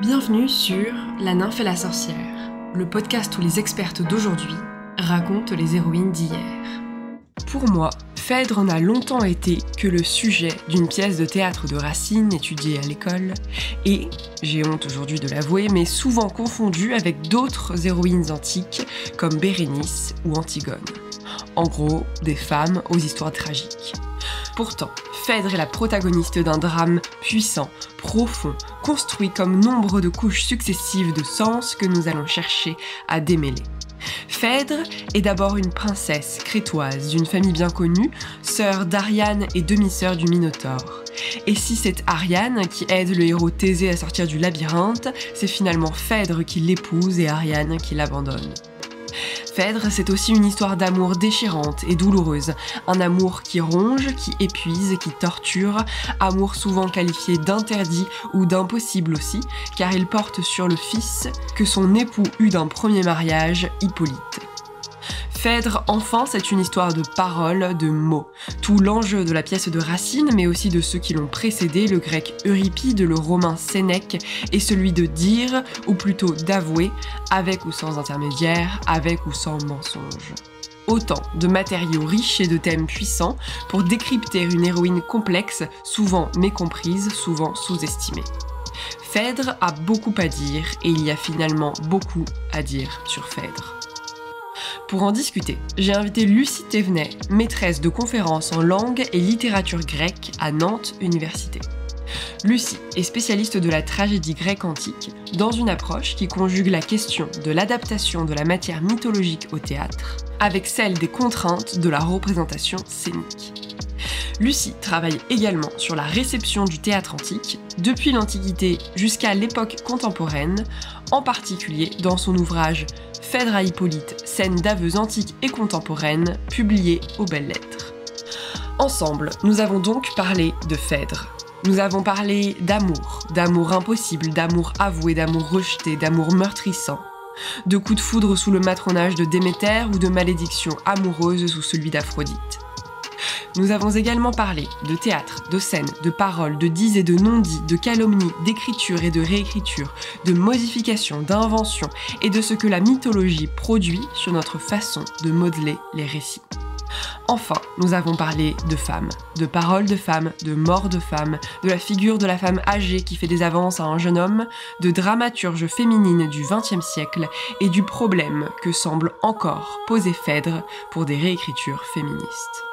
Bienvenue sur La nymphe et la sorcière, le podcast où les expertes d'aujourd'hui racontent les héroïnes d'hier. Pour moi, Phèdre n'a longtemps été que le sujet d'une pièce de théâtre de Racine étudiée à l'école et, j'ai honte aujourd'hui de l'avouer, mais souvent confondue avec d'autres héroïnes antiques comme Bérénice ou Antigone. En gros, des femmes aux histoires tragiques. Pourtant, Phèdre est la protagoniste d'un drame puissant, profond, construit comme nombre de couches successives de sens que nous allons chercher à démêler. Phèdre est d'abord une princesse crétoise d'une famille bien connue, sœur d'Ariane et demi-sœur du Minotaure. Et si c'est Ariane qui aide le héros Thésée à sortir du labyrinthe, c'est finalement Phèdre qui l'épouse et Ariane qui l'abandonne. Phèdre, c'est aussi une histoire d'amour déchirante et douloureuse, un amour qui ronge, qui épuise, qui torture, amour souvent qualifié d'interdit ou d'impossible aussi, car il porte sur le fils que son époux eut d'un premier mariage, Hippolyte. Phèdre, enfin, c'est une histoire de paroles, de mots. Tout l'enjeu de la pièce de Racine, mais aussi de ceux qui l'ont précédé, le grec Euripide, le romain Sénèque, est celui de dire, ou plutôt d'avouer, avec ou sans intermédiaire, avec ou sans mensonge. Autant de matériaux riches et de thèmes puissants pour décrypter une héroïne complexe, souvent mécomprise, souvent sous-estimée. Phèdre a beaucoup à dire, et il y a finalement beaucoup à dire sur Phèdre. Pour en discuter, j'ai invité Lucie Thévenet, maîtresse de conférences en langue et littérature grecque à Nantes Université. Lucie est spécialiste de la tragédie grecque antique dans une approche qui conjugue la question de l'adaptation de la matière mythologique au théâtre avec celle des contraintes de la représentation scénique. Lucie travaille également sur la réception du théâtre antique, depuis l'Antiquité jusqu'à l'époque contemporaine, en particulier dans son ouvrage Phèdre à Hippolyte, scènes d'aveux antiques et contemporaines, publié aux Belles Lettres. Ensemble, nous avons donc parlé de Phèdre. Nous avons parlé d'amour impossible, d'amour avoué, d'amour rejeté, d'amour meurtrissant, de coups de foudre sous le matronage de Déméter ou de malédiction amoureuse sous celui d'Aphrodite. Nous avons également parlé de théâtre, de scènes, de paroles, de dits et de non-dits, de calomnies, d'écriture et de réécriture, de modifications, d'inventions et de ce que la mythologie produit sur notre façon de modeler les récits. Enfin, nous avons parlé de femmes, de paroles de femmes, de morts de femmes, de la figure de la femme âgée qui fait des avances à un jeune homme, de dramaturge féminine du XXe siècle et du problème que semble encore poser Phèdre pour des réécritures féministes.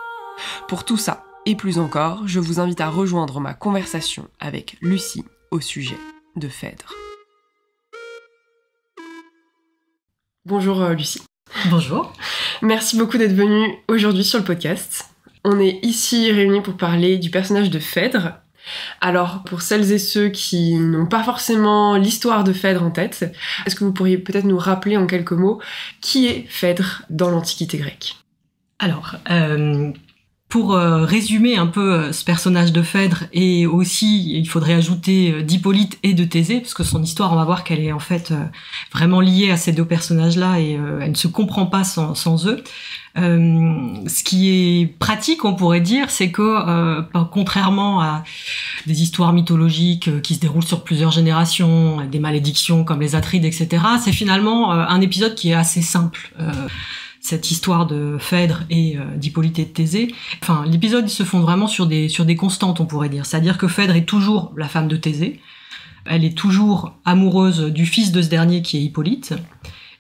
Pour tout ça, et plus encore, je vous invite à rejoindre ma conversation avec Lucie au sujet de Phèdre. Bonjour Lucie. Bonjour. Merci beaucoup d'être venue aujourd'hui sur le podcast. On est ici réunis pour parler du personnage de Phèdre. Alors, pour celles et ceux qui n'ont pas forcément l'histoire de Phèdre en tête, est-ce que vous pourriez peut-être nous rappeler en quelques mots qui est Phèdre dans l'Antiquité grecque ? Alors, pour résumer un peu ce personnage de Phèdre, et aussi il faudrait ajouter d'Hippolyte et de Thésée, parce que son histoire, on va voir qu'elle est en fait vraiment liée à ces deux personnages-là et elle ne se comprend pas sans eux. Ce qui est pratique, on pourrait dire, c'est que contrairement à des histoires mythologiques qui se déroulent sur plusieurs générations, des malédictions comme les Atrides, etc., c'est finalement un épisode qui est assez simple. Cette histoire de Phèdre et d'Hippolyte et de Thésée. Enfin, l'épisode il se fonde vraiment sur des constantes, on pourrait dire. C'est-à-dire que Phèdre est toujours la femme de Thésée. Elle est toujours amoureuse du fils de ce dernier qui est Hippolyte.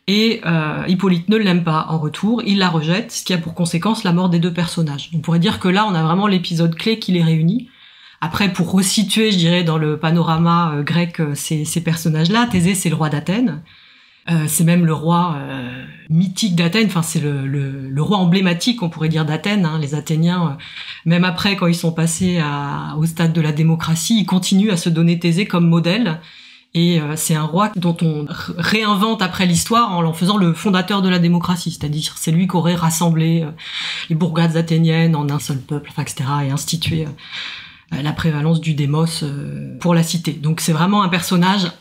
Et Hippolyte ne l'aime pas en retour, il la rejette, ce qui a pour conséquence la mort des deux personnages. On pourrait dire que là, on a vraiment l'épisode clé qui les réunit. Après, pour resituer, je dirais, dans le panorama grec ces personnages-là, Thésée, c'est le roi d'Athènes. C'est même le roi mythique d'Athènes, enfin c'est le roi emblématique, on pourrait dire, d'Athènes. Hein. Les Athéniens, même après, quand ils sont passés au stade de la démocratie, ils continuent à se donner Thésée comme modèle. Et c'est un roi dont on réinvente après l'histoire en faisant le fondateur de la démocratie, c'est-à-dire c'est lui qui aurait rassemblé les bourgades athéniennes en un seul peuple, enfin, etc., et institué la prévalence du démos pour la cité. Donc c'est vraiment un personnage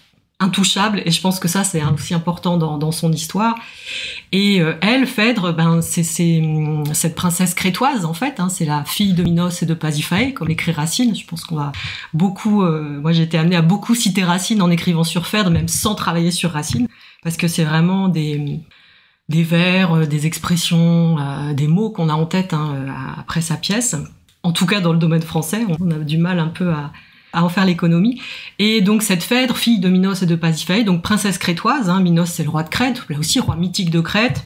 intouchable, et je pense que ça c'est aussi important dans son histoire. Et elle, Phèdre, c'est cette princesse crétoise en fait, c'est la fille de Minos et de Pasiphae, comme écrit Racine. Je pense qu'on va beaucoup, moi j'ai été amenée à beaucoup citer Racine en écrivant sur Phèdre, même sans travailler sur Racine, parce que c'est vraiment des vers, des expressions, des mots qu'on a en tête après sa pièce. En tout cas dans le domaine français, on a du mal un peu à en faire l'économie. Et donc cette Phèdre, fille de Minos et de Pasiphae, donc princesse crétoise, Minos c'est le roi de Crète, là aussi roi mythique de Crète,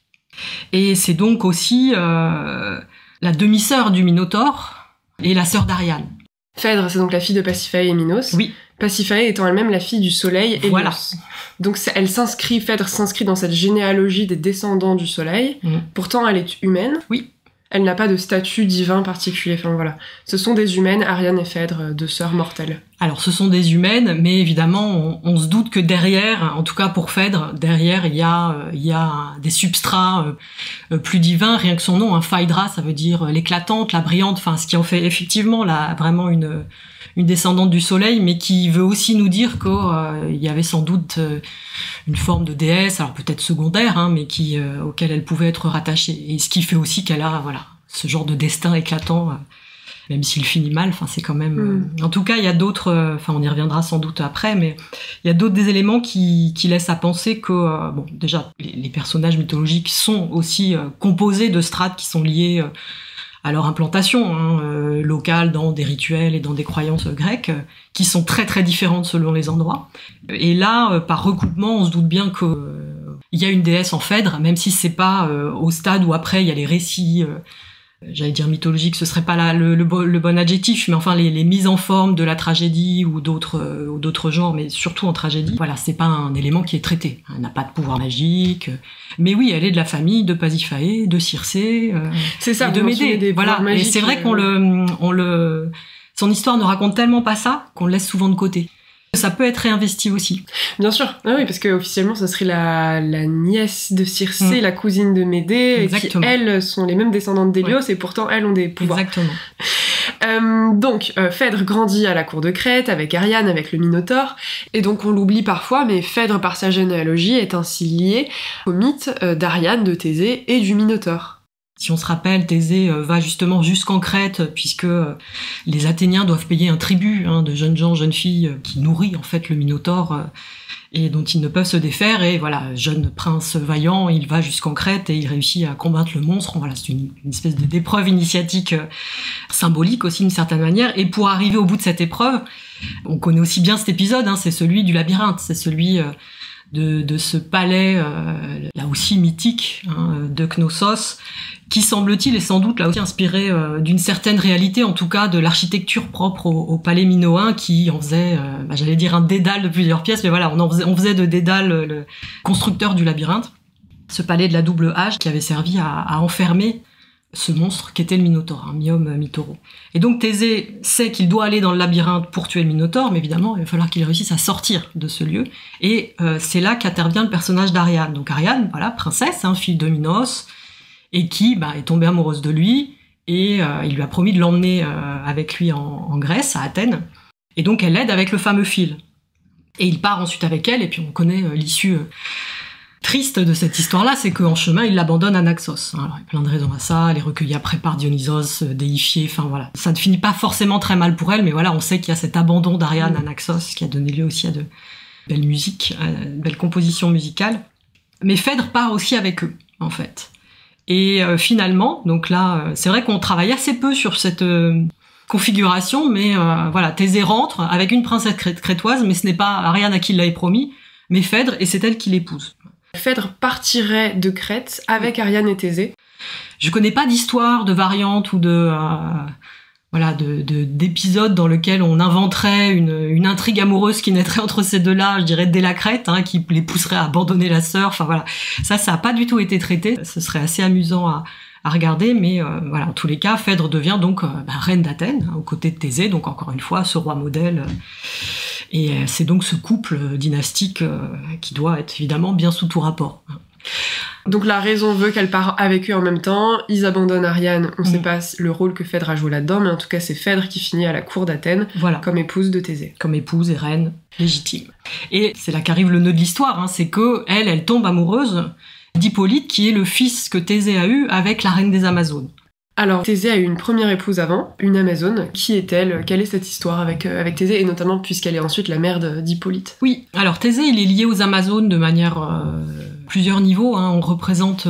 et c'est donc aussi la demi-sœur du Minotaure et la sœur d'Ariane. Phèdre, c'est donc la fille de Pasiphae et Minos. Oui. Pasiphae étant elle-même la fille du soleil et voilà. Minos. Donc Phèdre s'inscrit dans cette généalogie des descendants du soleil. Pourtant elle est humaine. Oui. Elle n'a pas de statut divin particulier. Enfin voilà, ce sont des humaines, Ariane et Phèdre, deux sœurs mortelles. Alors ce sont des humaines, mais évidemment on se doute que derrière, en tout cas pour Phèdre, derrière il y a des substrats plus divins. Rien que son nom, Phaedra, ça veut dire l'éclatante, la brillante. Enfin ce qui en fait effectivement là vraiment une descendante du soleil, mais qui veut aussi nous dire qu'il y avait sans doute une forme de déesse, alors peut-être secondaire, mais auquel elle pouvait être rattachée. Et ce qui fait aussi qu'elle a ce genre de destin éclatant, même s'il finit mal. Enfin, c'est quand même. En tout cas, il y a d'autres. Enfin, on y reviendra sans doute après, mais il y a d'autres des éléments qui laissent à penser que déjà les personnages mythologiques sont aussi composés de strates qui sont liées à leur implantation locale dans des rituels et dans des croyances grecques qui sont très très différentes selon les endroits. Et là, par recoupement, on se doute bien que il y a une déesse en Phèdre, même si c'est pas au stade où après il y a les récits, j'allais dire mythologiques, ce serait pas le bon adjectif, mais enfin les mises en forme de la tragédie ou d'autres genres, mais surtout en tragédie. Voilà, c'est pas un élément qui est traité. Elle n'a pas de pouvoir magique, mais oui, elle est de la famille de Pasiphae, de Circé, c'est ça, et de Médée. Voilà, et c'est vrai son histoire ne raconte tellement pas ça qu'on le laisse souvent de côté. Ça peut être réinvesti aussi. Bien sûr, oui, parce que officiellement, ça serait la nièce de Circé, la cousine de Médée, qui elles sont les mêmes descendantes d'Hélios, et pourtant elles ont des pouvoirs. Exactement. Donc, Phèdre grandit à la cour de Crète avec Ariane, avec le Minotaure, et donc on l'oublie parfois, mais Phèdre, par sa généalogie, est ainsi liée au mythe d'Ariane, de Thésée et du Minotaure. Si on se rappelle, Thésée va justement jusqu'en Crète, puisque les Athéniens doivent payer un tribut de jeunes gens, jeunes filles, qui nourrit en fait le Minotaure, et dont ils ne peuvent se défaire. Et voilà, jeune prince vaillant, il va jusqu'en Crète et il réussit à combattre le monstre. Voilà, c'est une espèce d'épreuve initiatique symbolique aussi d'une certaine manière. Et pour arriver au bout de cette épreuve, on connaît aussi bien cet épisode, c'est celui du labyrinthe, c'est celui de ce palais là aussi mythique de Knossos, qui semble-t-il est sans doute là aussi inspiré d'une certaine réalité, en tout cas de l'architecture propre au palais minoen, qui en faisait, j'allais dire un dédale de plusieurs pièces, mais voilà, on faisait de Dédale le constructeur du labyrinthe, ce palais de la double hache qui avait servi à enfermer ce monstre qui était le Minotaure, Mium Mitoro. Et donc Thésée sait qu'il doit aller dans le labyrinthe pour tuer le Minotaure, mais évidemment, il va falloir qu'il réussisse à sortir de ce lieu. Et c'est là qu'intervient le personnage d'Ariane. Donc Ariane, voilà, princesse, fille de Minos, et qui est tombée amoureuse de lui, et il lui a promis de l'emmener avec lui en Grèce, à Athènes. Et donc elle l'aide avec le fameux fil. Et il part ensuite avec elle, et puis on connaît l'issue triste de cette histoire-là, c'est qu'en chemin, il l'abandonne à Naxos. Alors, il y a plein de raisons à ça, elle est recueillie après par Dionysos, déifiée, enfin voilà. Ça ne finit pas forcément très mal pour elle, mais voilà, on sait qu'il y a cet abandon d'Ariane à Naxos, qui a donné lieu aussi à de belles musiques, de belles compositions musicales. Mais Phèdre part aussi avec eux, en fait. Et finalement, donc là, c'est vrai qu'on travaille assez peu sur cette configuration, mais voilà, Thésée rentre avec une princesse crétoise, mais ce n'est pas Ariane à qui il l'avait promis, mais Phèdre, et c'est elle qui l'épouse. Phèdre partirait de Crète avec Ariane et Thésée. Je connais pas d'histoire, de variante ou d'épisode dans lequel on inventerait une intrigue amoureuse qui naîtrait entre ces deux-là, je dirais dès la Crète, qui les pousserait à abandonner la sœur. Enfin voilà, ça a pas du tout été traité. Ce serait assez amusant à regarder, mais voilà, en tous les cas, Phèdre devient donc reine d'Athènes, aux côtés de Thésée, donc encore une fois, ce roi modèle. Et c'est donc ce couple dynastique qui doit être évidemment bien sous tout rapport. Donc la raison veut qu'elle part avec eux en même temps, ils abandonnent Ariane, on sait pas le rôle que Phèdre a joué là-dedans, mais en tout cas c'est Phèdre qui finit à la cour d'Athènes, comme épouse de Thésée. Comme épouse et reine légitime. Et c'est là qu'arrive le nœud de l'histoire, c'est que elle tombe amoureuse, d'Hippolyte, qui est le fils que Thésée a eu avec la reine des Amazones. Alors, Thésée a eu une première épouse avant, une Amazone. Qui est-elle? Quelle est cette histoire avec Thésée, et notamment puisqu'elle est ensuite la mère d'Hippolyte? Oui, alors Thésée, il est lié aux Amazones de manière plusieurs niveaux. On représente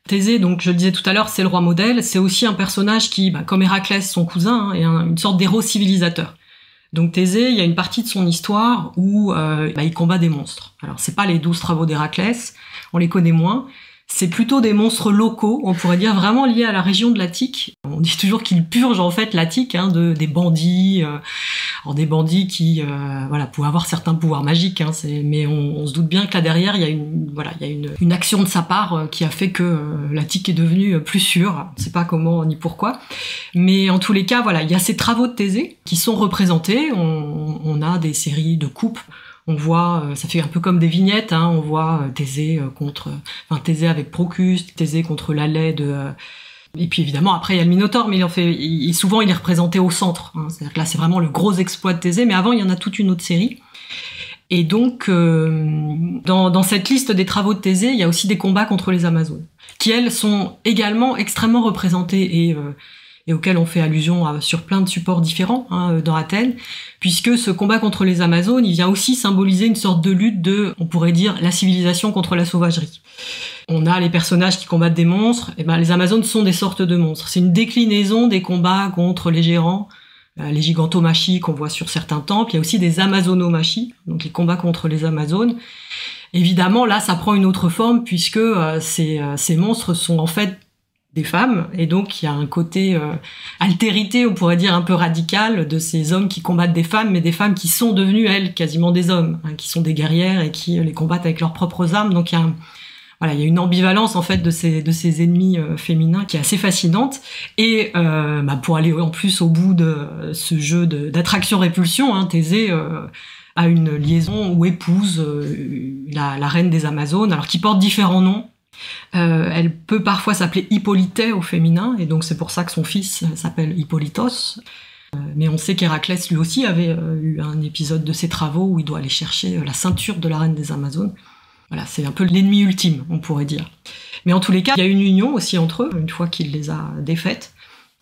Thésée, donc je le disais tout à l'heure, c'est le roi modèle. C'est aussi un personnage qui, comme Héraclès, son cousin, est une sorte d'héros civilisateur. Donc Thésée, il y a une partie de son histoire où il combat des monstres. Alors c'est pas les 12 travaux d'Héraclès, on les connaît moins. C'est plutôt des monstres locaux, on pourrait dire vraiment liés à la région de l'Attique. On dit toujours qu'ils purgent en fait l'Attique des bandits, des bandits qui pouvaient avoir certains pouvoirs magiques. Mais on se doute bien que là derrière il y a une action de sa part qui a fait que l'Attique est devenue plus sûre. On ne sait pas comment ni pourquoi, mais en tous les cas il y a ces travaux de Thésée qui sont représentés. On a des séries de coupes. On voit, ça fait un peu comme des vignettes, on voit Thésée Thésée avec Procus, Thésée contre l'Alais et puis évidemment après il y a le Minotaure, mais souvent il est représenté au centre. C'est-à-dire que là c'est vraiment le gros exploit de Thésée, mais avant il y en a toute une autre série. Et donc dans cette liste des travaux de Thésée, il y a aussi des combats contre les Amazones, qui elles sont également extrêmement représentées et auquel on fait allusion sur plein de supports différents dans Athènes, puisque ce combat contre les Amazones, il vient aussi symboliser une sorte de lutte on pourrait dire, la civilisation contre la sauvagerie. On a les personnages qui combattent des monstres, et les Amazones sont des sortes de monstres. C'est une déclinaison des combats contre les gérants, les gigantomachie qu'on voit sur certains temples. Il y a aussi des amazonomachie, donc les combats contre les Amazones. Évidemment, là, ça prend une autre forme, puisque ces monstres sont en fait des femmes, et donc il y a un côté altérité, on pourrait dire un peu radical, de ces hommes qui combattent des femmes, mais des femmes qui sont devenues, elles, quasiment des hommes, qui sont des guerrières et qui les combattent avec leurs propres armes. Donc il y a une ambivalence en fait de ces ennemis féminins qui est assez fascinante. Et pour aller en plus au bout de ce jeu d'attraction-répulsion, Thésée a une liaison ou épouse la reine des Amazones, alors qui porte différents noms. Elle peut parfois s'appeler Hippolyté au féminin, et donc c'est pour ça que son fils s'appelle Hippolytos. Mais on sait qu'Héraclès lui aussi avait eu un épisode de ses travaux où il doit aller chercher la ceinture de la reine des Amazones. Voilà, c'est un peu l'ennemi ultime, on pourrait dire. Mais en tous les cas, il y a une union aussi entre eux, une fois qu'il les a défaites.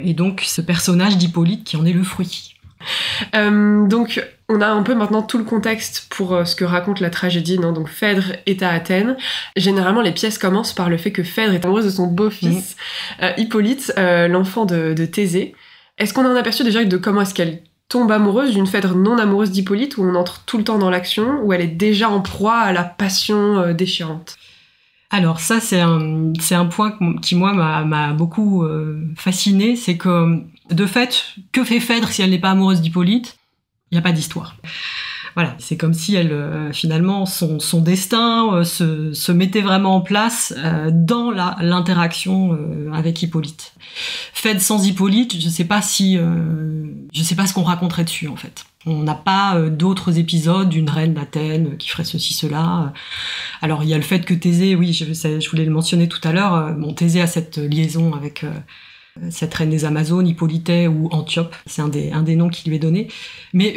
Et donc ce personnage d'Hippolyte qui en est le fruit. Donc on a un peu maintenant tout le contexte pour ce que raconte la tragédie, non? Donc Phèdre est à Athènes. Généralement les pièces commencent par le fait que Phèdre est amoureuse de son beau-fils, Hippolyte, l'enfant de Thésée. Est-ce qu'on a un aperçu déjà de comment est-ce qu'elle tombe amoureuse d'une Phèdre non amoureuse d'Hippolyte, où on entre tout le temps dans l'action, où elle est déjà en proie à la passion déchirante? Alors ça c'est un point qui moi m'a beaucoup fasciné, c'est que de fait, que fait Phèdre si elle n'est pas amoureuse d'Hippolyte? Il n'y a pas d'histoire. Voilà, c'est comme si elle finalement son destin se mettait vraiment en place dans l'interaction avec Hippolyte. Phèdre sans Hippolyte, je sais pas ce qu'on raconterait dessus en fait. On n'a pas d'autres épisodes d'une reine d'Athènes qui ferait ceci, cela. Alors il y a le fait que Thésée, oui, je voulais le mentionner tout à l'heure, Thésée a cette liaison avec cette reine des Amazones, Hippolyté ou Antiope, c'est un des noms qui lui est donné. Mais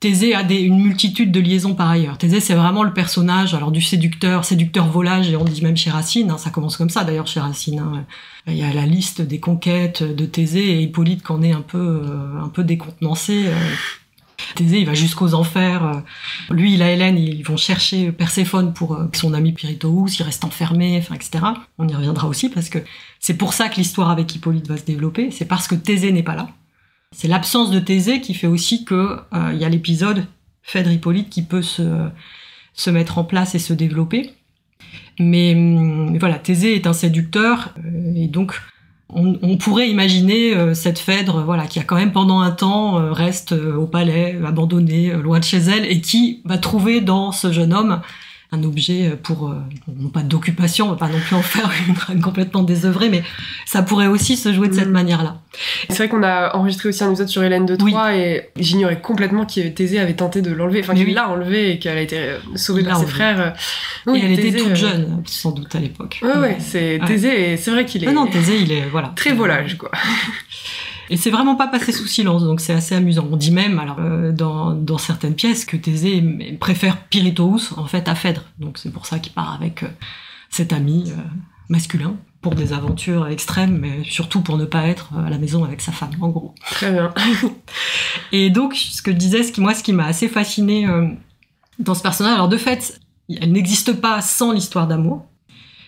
Thésée a une multitude de liaisons par ailleurs. Thésée, c'est vraiment le personnage du séducteur volage, et on dit même chez Racine, ça commence comme ça d'ailleurs chez Racine. Il y a la liste des conquêtes de Thésée, et Hippolyte qu'en est un peu décontenancé. Thésée, il va jusqu'aux enfers. Lui, la Hélène, ils vont chercher Perséphone pour son ami Pirithous, il reste enfermé, etc. On y reviendra aussi, parce que c'est pour ça que l'histoire avec Hippolyte va se développer. C'est parce que Thésée n'est pas là. C'est l'absence de Thésée qui fait aussi que il y a l'épisode Phèdre-Hippolyte qui peut se mettre en place et se développer. Mais voilà, Thésée est un séducteur, et donc on pourrait imaginer cette Phèdre, qui a quand même pendant un temps reste au palais, abandonnée, loin de chez elle, et qui va trouver dans ce jeune homme un objet pour, non pas d'occupation, on va pas non plus en faire une reine complètement désœuvrée, mais ça pourrait aussi se jouer de cette manière-là. C'est vrai qu'on a enregistré aussi un épisode sur Hélène de Troie, et j'ignorais complètement que Thésée avait tenté de l'enlever, qu'il l'a enlevée et qu'elle a été sauvée par ses frères. Oui, et elle était toute jeune, sans doute, à l'époque. Ouais, c'est Thésée, et c'est vrai qu'il est... non, Thésée, il est, très volage, quoi. Et c'est vraiment pas passé sous silence, donc c'est assez amusant. On dit même, dans certaines pièces, que Thésée préfère Pirithous, en fait, à Phèdre. Donc c'est pour ça qu'il part avec cet ami masculin pour des aventures extrêmes, mais surtout pour ne pas être à la maison avec sa femme, en gros. Très bien. Et donc, ce que je disais, ce qui m'a assez fasciné dans ce personnage, alors de fait, elle n'existe pas sans l'histoire d'amour.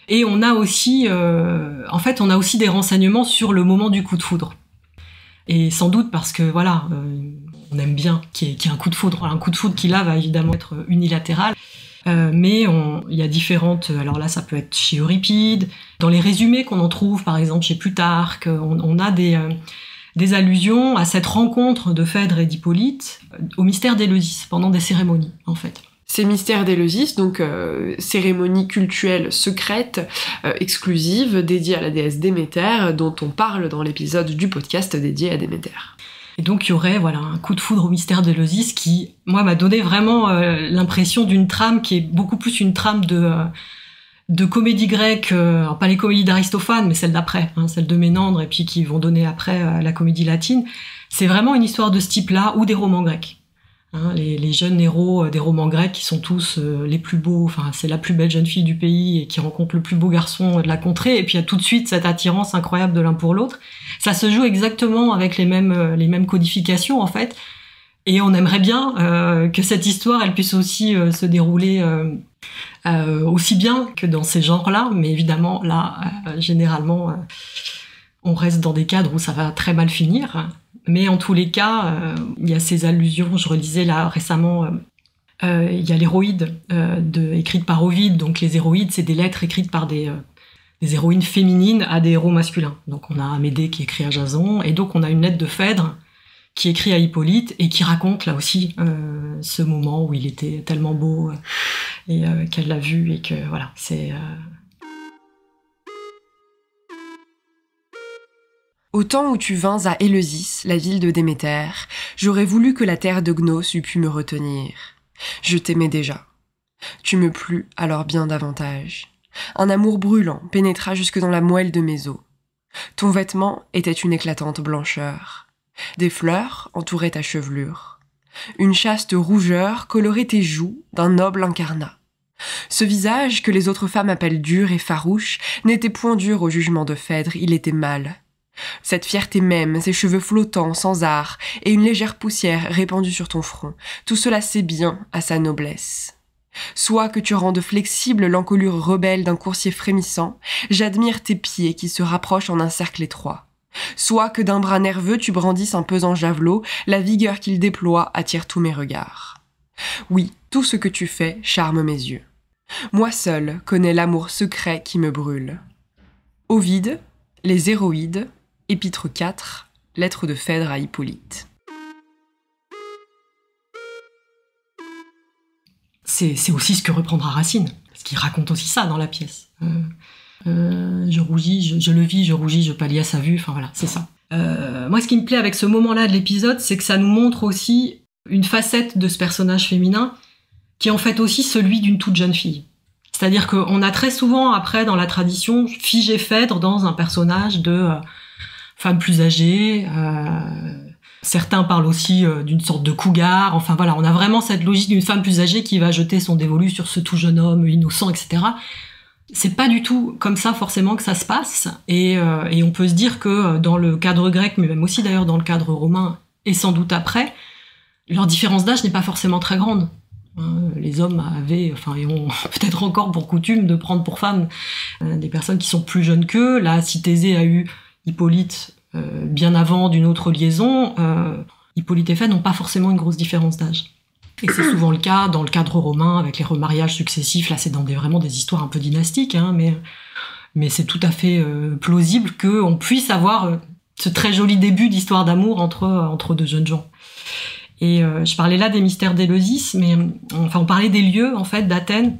Et on a aussi, on a aussi des renseignements sur le moment du coup de foudre. Et sans doute parce que, voilà, on aime bien qu'il y ait un coup de foudre. Un coup de foudre qui, là, va évidemment être unilatéral. Mais il y a différentes... Alors là, ça peut être chez Euripide. Dans les résumés qu'on en trouve, par exemple, chez Plutarque, on a des allusions à cette rencontre de Phèdre et d'Hippolyte au mystère d'Éleusis, pendant des cérémonies, en fait. Ces mystères d'Éleusis, donc cérémonie cultuelle secrète, exclusive, dédiée à la déesse Déméter, dont on parle dans l'épisode du podcast dédié à Déméter. Et donc il y aurait un coup de foudre au mystère d'Éleusis qui, moi, m'a donné vraiment l'impression d'une trame qui est beaucoup plus une trame de comédie grecque, alors pas les comédies d'Aristophane, mais celle d'après, celle de Ménandre, et puis qui vont donner après la comédie latine. C'est vraiment une histoire de ce type-là, ou des romans grecs. Les jeunes héros des romans grecs qui sont tous les plus beaux, c'est la plus belle jeune fille du pays et qui rencontre le plus beau garçon de la contrée, et puis il y a tout de suite cette attirance incroyable de l'un pour l'autre. Ça se joue exactement avec les mêmes codifications, en fait, et on aimerait bien que cette histoire elle puisse aussi se dérouler aussi bien que dans ces genres-là, mais évidemment là généralement on reste dans des cadres où ça va très mal finir. Mais en tous les cas, il y a ces allusions. Je relisais là récemment, il y a l'héroïde écrite par Ovide. Donc les héroïdes, c'est des lettres écrites par des héroïnes féminines à des héros masculins. Donc on a Amédée qui écrit à Jason, et donc on a une lettre de Phèdre qui écrit à Hippolyte et qui raconte là aussi ce moment où il était tellement beau et qu'elle l'a vu, et que voilà, c'est... Au temps où tu vins à Éleusis, la ville de Déméter, j'aurais voulu que la terre de Gnos eût pu me retenir. Je t'aimais déjà. Tu me plus alors bien davantage. Un amour brûlant pénétra jusque dans la moelle de mes os. Ton vêtement était une éclatante blancheur. Des fleurs entouraient ta chevelure. Une chaste rougeur colorait tes joues d'un noble incarnat. Ce visage que les autres femmes appellent dur et farouche n'était point dur au jugement de Phèdre, il était mâle. Cette fierté même, ces cheveux flottants, sans art, et une légère poussière répandue sur ton front, tout cela c'est bien à sa noblesse. Soit que tu rendes flexible l'encolure rebelle d'un coursier frémissant, j'admire tes pieds qui se rapprochent en un cercle étroit. Soit que d'un bras nerveux tu brandisses un pesant javelot, la vigueur qu'il déploie attire tous mes regards. Oui, tout ce que tu fais charme mes yeux. Moi seul connais l'amour secret qui me brûle. Ovide, les héroïdes, Épître 4, lettre de Phèdre à Hippolyte. C'est aussi ce que reprendra Racine, parce qu'il raconte aussi ça dans la pièce. Je rougis, je le vis, je rougis, je pâlis à sa vue, voilà, c'est ça. Moi, ce qui me plaît avec ce moment-là de l'épisode, c'est que ça nous montre aussi une facette de ce personnage féminin qui est en fait aussi celui d'une toute jeune fille. C'est-à-dire qu'on a très souvent, après, dans la tradition, figé Phèdre dans un personnage de femme plus âgée. Certains parlent aussi d'une sorte de cougar. Enfin voilà, on a vraiment cette logique d'une femme plus âgée qui va jeter son dévolu sur ce tout jeune homme innocent, etc. C'est pas du tout comme ça forcément que ça se passe. Et on peut se dire que dans le cadre grec, mais même aussi d'ailleurs dans le cadre romain, et sans doute après, leur différence d'âge n'est pas forcément très grande. Les hommes avaient, et ont peut-être encore pour coutume de prendre pour femmes des personnes qui sont plus jeunes qu'eux. Là, si Thésée a eu Hippolyte bien avant d'une autre liaison, Hippolyte et Phèdre n'ont pas forcément une grosse différence d'âge. Et c'est souvent le cas dans le cadre romain, avec les remariages successifs. Là, c'est dans vraiment des histoires un peu dynastiques, mais c'est tout à fait plausible qu'on puisse avoir ce très joli début d'histoire d'amour entre deux jeunes gens. Et je parlais là des mystères d'Éleusis, mais on parlait des lieux en fait d'Athènes.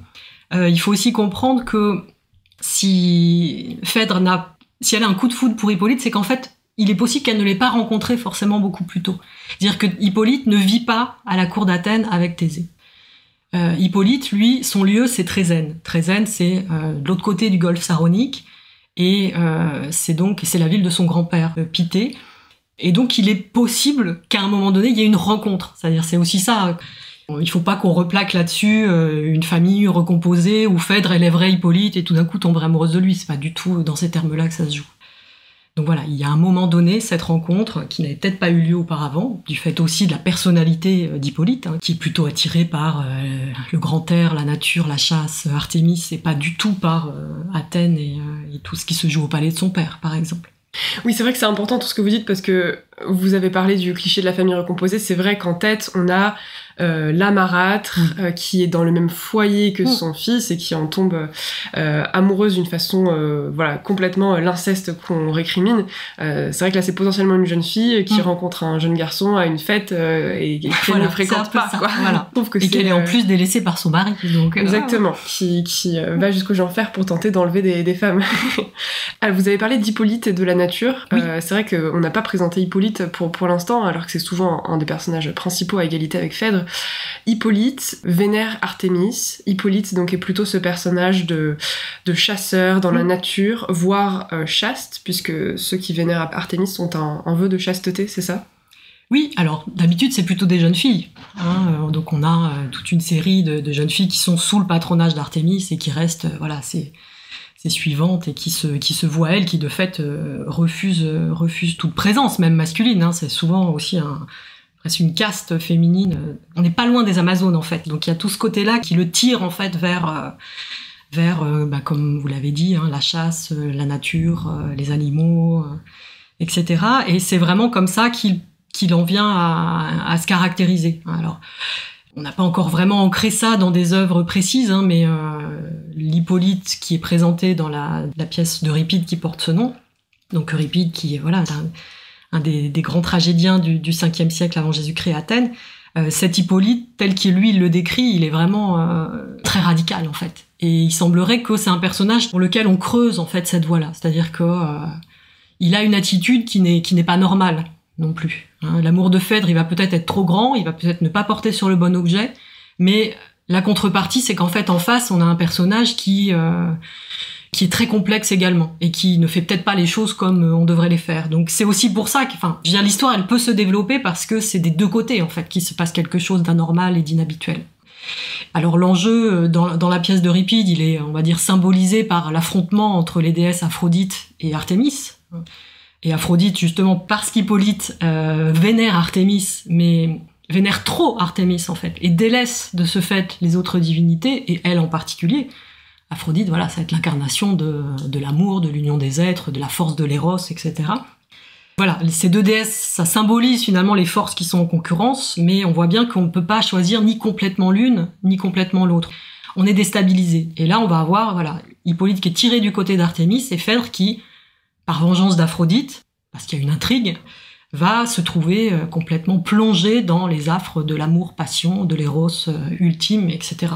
Il faut aussi comprendre que si elle a un coup de foudre pour Hippolyte, c'est qu'en fait il est possible qu'elle ne l'ait pas rencontré forcément beaucoup plus tôt. C'est-à-dire que Hippolyte ne vit pas à la cour d'Athènes avec Thésée. Hippolyte, lui, son lieu c'est Trézène. Trézène, c'est de l'autre côté du golfe Saronique, et c'est la ville de son grand-père Pitthée. Et donc, il est possible qu'à un moment donné, il y ait une rencontre. C'est-à-dire, c'est aussi ça. Il faut pas qu'on replaque là-dessus une famille recomposée où Phèdre élèverait Hippolyte et tout d'un coup tomberait amoureuse de lui. C'est pas du tout dans ces termes-là que ça se joue. Donc voilà, il y a un moment donné, cette rencontre, qui n'avait peut-être pas eu lieu auparavant, du fait aussi de la personnalité d'Hippolyte, qui est plutôt attiré par le grand air, la nature, la chasse, Artémis, et pas du tout par Athènes et tout ce qui se joue au palais de son père, par exemple. Oui, c'est vrai que c'est important tout ce que vous dites, parce que vous avez parlé du cliché de la famille recomposée. C'est vrai qu'en tête, on a la marâtre qui est dans le même foyer que son fils et qui en tombe amoureuse d'une façon complètement l'inceste qu'on récrimine. C'est vrai que là, c'est potentiellement une jeune fille qui rencontre un jeune garçon à une fête et qu'elle ne fréquente pas. Quoi. Voilà. Et qu'elle est en plus délaissée par son mari. Donc, exactement, qui va jusqu'aux enfers pour tenter d'enlever des femmes. Vous avez parlé d'Hippolyte et de la nature. Oui. C'est vrai qu'on n'a pas présenté Hippolyte pour l'instant, alors que c'est souvent un des personnages principaux à égalité avec Phèdre. Hippolyte vénère Artémis. Hippolyte donc est plutôt ce personnage de chasseur dans la nature, voire chaste, puisque ceux qui vénèrent Artémis sont un vœu de chasteté, c'est ça ? Oui, alors d'habitude c'est plutôt des jeunes filles. Donc on a toute une série de jeunes filles qui sont sous le patronage d'Artémis et qui restent, ces suivantes et qui se voient elles, qui de fait refusent toute présence, même masculine. C'est souvent aussi presque une caste féminine. On n'est pas loin des Amazones en fait. Donc il y a tout ce côté-là qui le tire en fait vers comme vous l'avez dit, la chasse, la nature, les animaux, etc. Et c'est vraiment comme ça qu'il en vient à se caractériser. Alors, on n'a pas encore vraiment ancré ça dans des œuvres précises, mais l'Hippolyte qui est présenté dans la pièce d'Euripide qui porte ce nom, donc Euripide qui est un des grands tragédiens du 5e siècle avant Jésus-Christ à Athènes, cet Hippolyte, tel qu'il lui le décrit, il est vraiment très radical en fait. Et il semblerait que c'est un personnage pour lequel on creuse en fait cette voie-là, c'est-à-dire que il a une attitude qui n'est pas normale non plus. L'amour de Phèdre, il va peut-être être trop grand, il va peut-être ne pas porter sur le bon objet, mais la contrepartie, c'est qu'en fait, en face, on a un personnage qui est très complexe également, et qui ne fait peut-être pas les choses comme on devrait les faire. Donc c'est aussi pour ça que, l'histoire, elle peut se développer parce que c'est des deux côtés, en fait, qu'il se passe quelque chose d'anormal et d'inhabituel. Alors l'enjeu, dans la pièce d'Euripide, il est, on va dire, symbolisé par l'affrontement entre les déesses Aphrodite et Artémis. Et Aphrodite, justement, parce qu'Hippolyte vénère Artémis, mais vénère trop Artémis, en fait, et délaisse de ce fait les autres divinités, et elle en particulier. Aphrodite, ça va être l'incarnation de l'amour, de l'union des êtres, de la force de l'éros, etc. Voilà, ces deux déesses, ça symbolise finalement les forces qui sont en concurrence, mais on voit bien qu'on ne peut pas choisir ni complètement l'une, ni complètement l'autre. On est déstabilisé. Et là, on va avoir, Hippolyte qui est tiré du côté d'Artémis, et Phèdre qui, par vengeance d'Aphrodite, parce qu'il y a une intrigue, va se trouver complètement plongé dans les affres de l'amour, passion, de l'éros ultime, etc.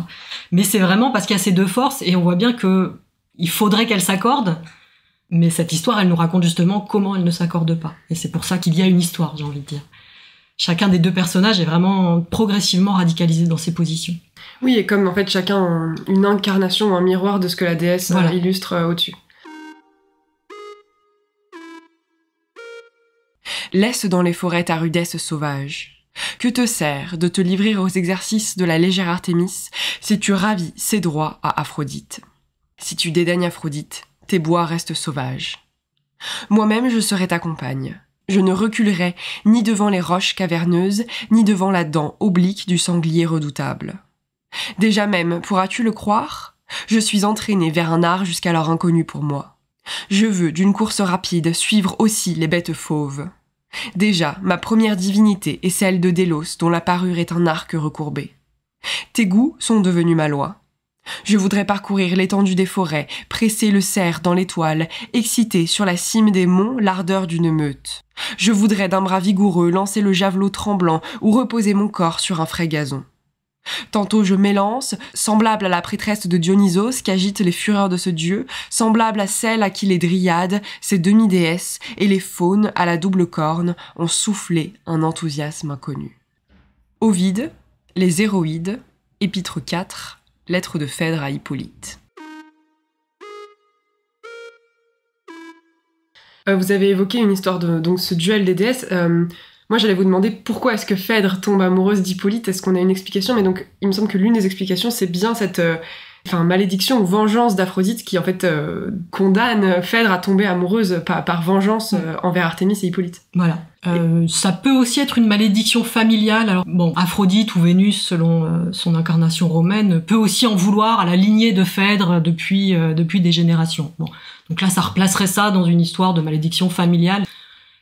Mais c'est vraiment parce qu'il y a ces deux forces, et on voit bien que il faudrait qu'elles s'accordent, mais cette histoire, elle nous raconte justement comment elles ne s'accordent pas. Et c'est pour ça qu'il y a une histoire, j'ai envie de dire. Chacun des deux personnages est vraiment progressivement radicalisé dans ses positions. Oui, et comme en fait chacun a une incarnation ou un miroir de ce que la déesse illustre au-dessus. Laisse dans les forêts ta rudesse sauvage. Que te sert de te livrer aux exercices de la légère Artémis si tu ravis ses droits à Aphrodite? Si tu dédaignes Aphrodite, tes bois restent sauvages. Moi-même je serai ta compagne. Je ne reculerai ni devant les roches caverneuses, ni devant la dent oblique du sanglier redoutable. Déjà même, pourras-tu le croire? Je suis entraînée vers un art jusqu'alors inconnu pour moi. Je veux, d'une course rapide, suivre aussi les bêtes fauves. Déjà, ma première divinité est celle de Délos, dont la parure est un arc recourbé. Tes goûts sont devenus ma loi. Je voudrais parcourir l'étendue des forêts, presser le cerf dans l'étoile, exciter sur la cime des monts l'ardeur d'une meute. Je voudrais d'un bras vigoureux lancer le javelot tremblant ou reposer mon corps sur un frais gazon. Tantôt je m'élance, semblable à la prêtresse de Dionysos qui agite les fureurs de ce dieu, semblable à celle à qui les dryades, ces demi-déesses, et les faunes à la double corne ont soufflé un enthousiasme inconnu. Ovide, Les Héroïdes, Épître 4, Lettre de Phèdre à Hippolyte. Vous avez évoqué une histoire de donc ce duel des déesses. Moi, j'allais vous demander pourquoi est-ce que Phèdre tombe amoureuse d'Hippolyte. Est-ce qu'on a une explication? Mais donc, il me semble que l'une des explications, c'est bien cette malédiction ou vengeance d'Aphrodite qui, en fait, condamne Phèdre à tomber amoureuse par vengeance envers Artémis et Hippolyte. Voilà. Ça peut aussi être une malédiction familiale. Alors, bon, Aphrodite ou Vénus, selon son incarnation romaine, peut aussi en vouloir à la lignée de Phèdre depuis des générations. Bon. Donc là, ça replacerait ça dans une histoire de malédiction familiale.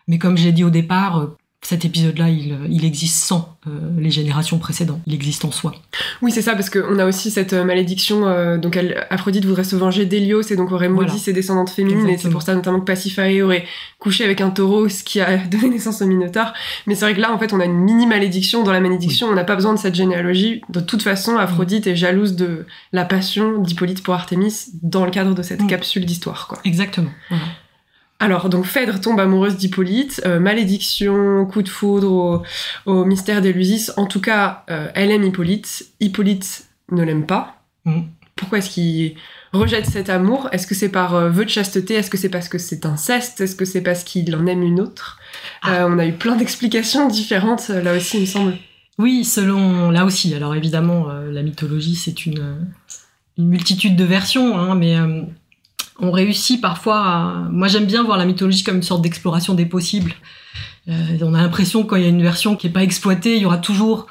Mais comme j'ai dit au départ, cet épisode-là, il existe sans les générations précédentes. Il existe en soi. Oui, c'est ça, parce qu'on a aussi cette malédiction. Donc Aphrodite voudrait se venger d'Hélios et donc aurait maudit ses descendantes féminines. Exactement. Et c'est pour ça notamment que Pasiphae aurait couché avec un taureau, ce qui a donné naissance au Minotaure. Mais c'est vrai que là, en fait, on a une mini-malédiction dans la malédiction. Oui. On n'a pas besoin de cette généalogie. De toute façon, Aphrodite est jalouse de la passion d'Hippolyte pour Artémis dans le cadre de cette capsule d'histoire, quoi. Exactement. Voilà. Alors, donc, Phèdre tombe amoureuse d'Hippolyte, malédiction, coup de foudre au mystère d'Élusis. En tout cas, elle aime Hippolyte. Hippolyte ne l'aime pas. Pourquoi est-ce qu'il rejette cet amour? Est-ce que c'est par vœu de chasteté? Est-ce que c'est parce que c'est inceste? Est-ce que c'est parce qu'il en aime une autre? On a eu plein d'explications différentes, là aussi, il me semble. Oui, selon... Là aussi, alors évidemment, la mythologie, c'est une multitude de versions, hein, mais... on réussit parfois à... Moi, j'aime bien voir la mythologie comme une sorte d'exploration des possibles. On a l'impression que quand il y a une version qui n'est pas exploitée, il y aura toujours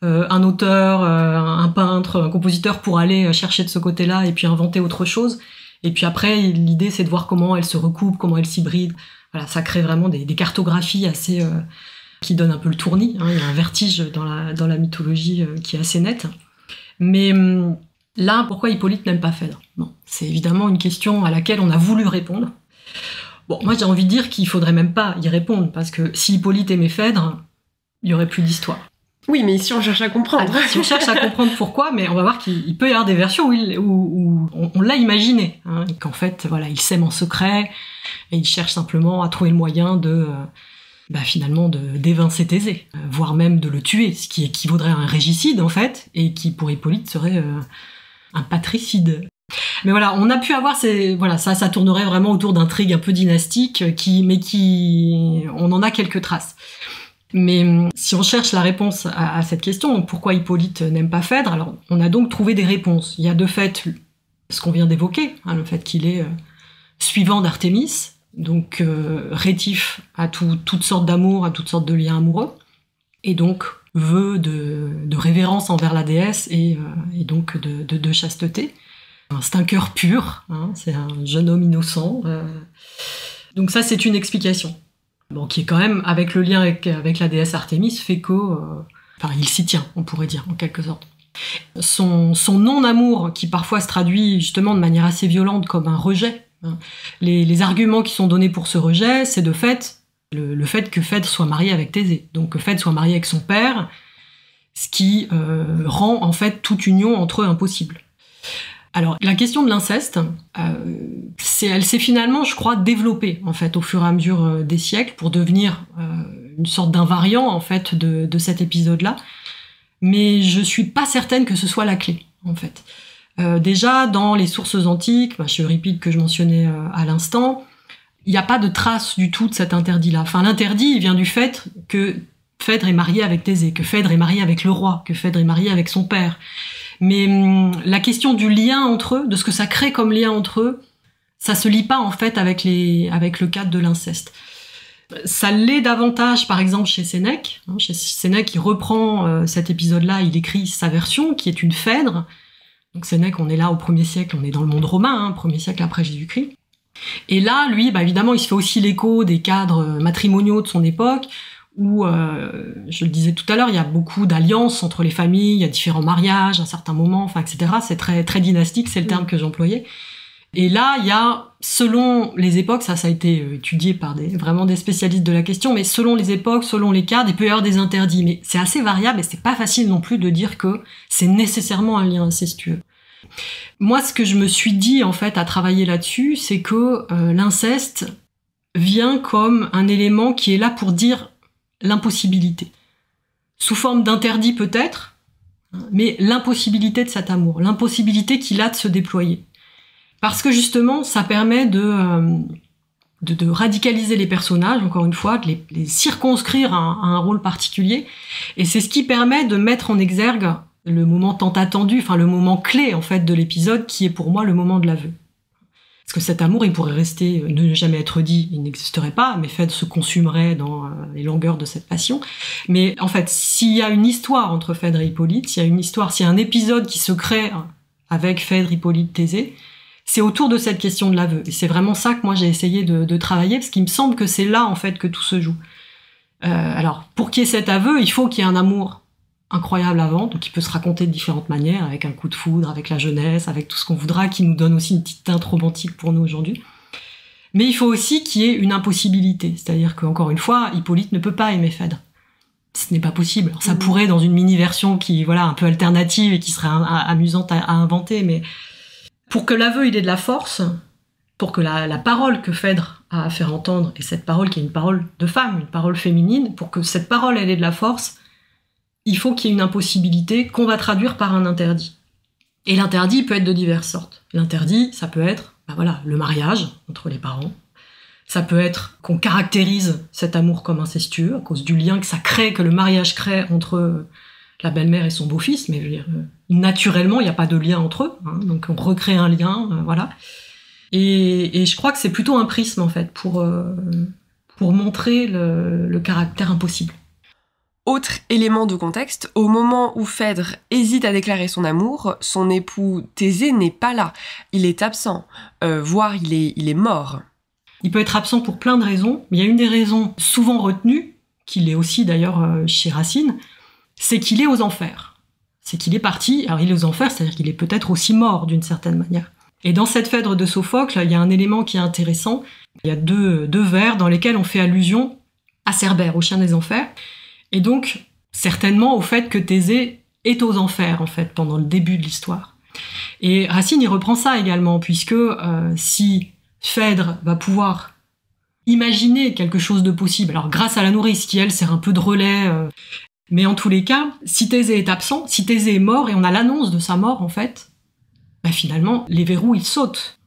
un auteur, un peintre, un compositeur pour aller chercher de ce côté-là et puis inventer autre chose. Et puis après, l'idée, c'est de voir comment elle se recoupe, comment elle s'hybride. Voilà, ça crée vraiment des cartographies assez... qui donnent un peu le tournis. Hein. Il y a un vertige dans la mythologie qui est assez net. Mais... là, pourquoi Hippolyte n'aime pas Phèdre? Bon, c'est évidemment une question à laquelle on a voulu répondre. Bon, moi j'ai envie de dire qu'il faudrait même pas y répondre, parce que si Hippolyte aimait Phèdre, il y aurait plus d'histoire. Oui, mais ici on cherche à comprendre. Alors, si on cherche à comprendre pourquoi, mais on va voir qu'il peut y avoir des versions où on l'a imaginé, hein, qu'en fait, voilà, il s'aime en secret, et il cherche simplement à trouver le moyen de... finalement d'évincer Thésée, voire même de le tuer, ce qui équivaudrait à un régicide en fait, et qui pour Hippolyte serait un patricide. Mais voilà, on a pu avoir ça tournerait vraiment autour d'intrigues un peu dynastiques, on en a quelques traces. Mais si on cherche la réponse à cette question, pourquoi Hippolyte n'aime pas Phèdre, alors on a donc trouvé des réponses. Il y a de fait ce qu'on vient d'évoquer, hein, le fait qu'il est suivant d'Artémis, donc rétif à toutes sortes d'amour, à toutes sortes de liens amoureux, et donc vœu de révérence envers la déesse et donc de chasteté. C'est un cœur pur, hein, c'est un jeune homme innocent. Donc ça, c'est une explication. Bon, qui est quand même, avec le lien avec la déesse Artémis, fait que... il s'y tient, on pourrait dire, en quelque sorte. Son non-amour, qui parfois se traduit justement de manière assez violente comme un rejet. Les arguments qui sont donnés pour ce rejet, c'est de fait le fait que Phèdre soit mariée avec Thésée, donc que Phèdre soit mariée avec son père, ce qui rend en fait toute union entre eux impossible. Alors la question de l'inceste, elle s'est finalement, je crois, développée en fait au fur et à mesure des siècles pour devenir une sorte d'invariant en fait de cet épisode-là, mais je suis pas certaine que ce soit la clé en fait. Déjà, dans les sources antiques, chez Euripide que je mentionnais à l'instant, il n'y a pas de trace du tout de cet interdit-là. Enfin, l'interdit, il vient du fait que Phèdre est mariée avec Thésée, que Phèdre est mariée avec le roi, que Phèdre est mariée avec son père. Mais la question du lien entre eux, de ce que ça crée comme lien entre eux, ça se lie pas en fait avec le cadre de l'inceste. Ça l'est davantage, par exemple, chez Sénèque. Chez Sénèque, il reprend cet épisode-là, il écrit sa version, qui est une Phèdre. Donc Sénèque, on est là au 1er siècle, on est dans le monde romain, 1er siècle après Jésus-Christ. Et là, lui, évidemment, il se fait aussi l'écho des cadres matrimoniaux de son époque, où, je le disais tout à l'heure, il y a beaucoup d'alliances entre les familles, il y a différents mariages à certains moments, etc. C'est très, très dynastique, c'est le terme que j'employais. Et là, il y a, selon les époques, ça a été étudié par vraiment des spécialistes de la question, mais selon les époques, selon les cadres, il peut y avoir des interdits. Mais c'est assez variable et c'est pas facile non plus de dire que c'est nécessairement un lien incestueux. Moi, ce que je me suis dit, en fait, à travailler là-dessus, c'est que l'inceste vient comme un élément qui est là pour dire l'impossibilité. Sous forme d'interdit peut-être, mais l'impossibilité de cet amour, l'impossibilité qu'il a de se déployer. Parce que justement, ça permet de de radicaliser les personnages, encore une fois, de les circonscrire à un rôle particulier. Et c'est ce qui permet de mettre en exergue le moment tant attendu, enfin le moment clé en fait de l'épisode, qui est pour moi le moment de l'aveu. Parce que cet amour, il pourrait rester, ne jamais être dit, il n'existerait pas, mais Phèdre se consumerait dans les longueurs de cette passion. Mais en fait, s'il y a une histoire entre Phèdre et Hippolyte, s'il y a un épisode qui se crée avec Phèdre, Hippolyte, Thésée, c'est autour de cette question de l'aveu. Et c'est vraiment ça que moi j'ai essayé de travailler, parce qu'il me semble que c'est là en fait que tout se joue. Alors, pour qu'il y ait cet aveu, il faut qu'il y ait un amour incroyable avant, donc il peut se raconter de différentes manières, avec un coup de foudre, avec la jeunesse, avec tout ce qu'on voudra, qui nous donne aussi une petite teinte romantique pour nous aujourd'hui. Mais il faut aussi qu'il y ait une impossibilité, c'est-à-dire qu'encore une fois, Hippolyte ne peut pas aimer Phèdre. Ce n'est pas possible. Alors, ça pourrait dans une mini-version qui, voilà, un peu alternative et qui serait amusante à inventer, mais pour que l'aveu il ait de la force, pour que la parole que Phèdre a à faire entendre, et cette parole qui est une parole de femme, une parole féminine, pour que cette parole elle ait de la force, il faut qu'il y ait une impossibilité qu'on va traduire par un interdit. Et l'interdit peut être de diverses sortes. L'interdit, ça peut être le mariage entre les parents. Ça peut être qu'on caractérise cet amour comme incestueux à cause du lien que ça crée, que le mariage crée entre la belle-mère et son beau-fils. Mais je veux dire, naturellement, il n'y a pas de lien entre eux. Hein, donc on recrée un lien, voilà. Et je crois que c'est plutôt un prisme, en fait, pour montrer le caractère impossible. Autre élément de contexte, au moment où Phèdre hésite à déclarer son amour, son époux Thésée n'est pas là. Il est absent, voire il est mort. Il peut être absent pour plein de raisons, mais il y a une des raisons souvent retenues, qu'il est aussi d'ailleurs chez Racine, c'est qu'il est aux enfers. C'est qu'il est parti, alors il est aux enfers, c'est-à-dire qu'il est peut-être aussi mort d'une certaine manière. Et dans cette Phèdre de Sophocle, il y a un élément qui est intéressant. Il y a deux vers dans lesquels on fait allusion à Cerbère, au chien des enfers. Et donc, certainement au fait que Thésée est aux enfers, en fait, pendant le début de l'histoire. Et Racine y reprend ça également, puisque si Phèdre va pouvoir imaginer quelque chose de possible, alors grâce à la nourrice, qui elle sert un peu de relais, mais en tous les cas, si Thésée est absent, si Thésée est mort, et on a l'annonce de sa mort, en fait, finalement, les verrous, ils sautent.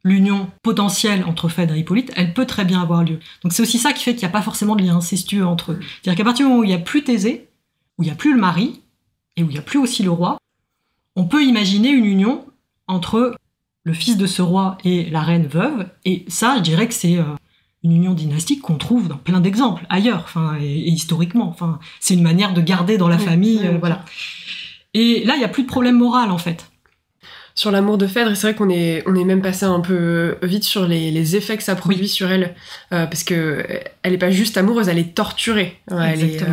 L'union potentielle entre Phèdre et Hippolyte, elle peut très bien avoir lieu. Donc c'est aussi ça qui fait qu'il n'y a pas forcément de lien incestueux entre eux. C'est-à-dire qu'à partir du moment où il n'y a plus Thésée, où il n'y a plus le mari, et où il n'y a plus aussi le roi, on peut imaginer une union entre le fils de ce roi et la reine veuve, et ça, je dirais que c'est une union dynastique qu'on trouve dans plein d'exemples, ailleurs, et historiquement. C'est une manière de garder dans la famille, voilà. Et là, il n'y a plus de problème moral, en fait. Sur l'amour de Phèdre, c'est vrai qu'on est même passé un peu vite sur les effets que ça produit sur elle, parce que elle est pas juste amoureuse, elle est torturée. Elle est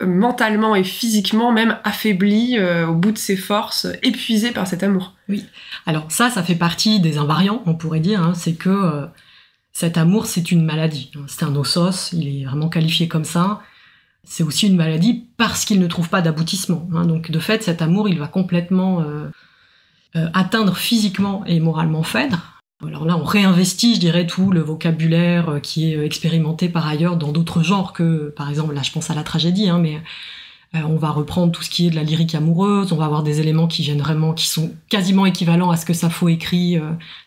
mentalement et physiquement même affaiblie au bout de ses forces, épuisée par cet amour. Oui. Alors ça fait partie des invariants, on pourrait dire, hein, c'est que cet amour, c'est une maladie. C'est un osos, il est vraiment qualifié comme ça. C'est aussi une maladie parce qu'il ne trouve pas d'aboutissement. Hein. Donc de fait, cet amour, il va complètement atteindre physiquement et moralement Phèdre. Alors là, on réinvestit, je dirais, tout le vocabulaire qui est expérimenté par ailleurs dans d'autres genres que, par exemple, là je pense à la tragédie, hein, mais on va reprendre tout ce qui est de la lyrique amoureuse, on va avoir des éléments qui viennent vraiment, qui sont quasiment équivalents à ce que Sappho écrit,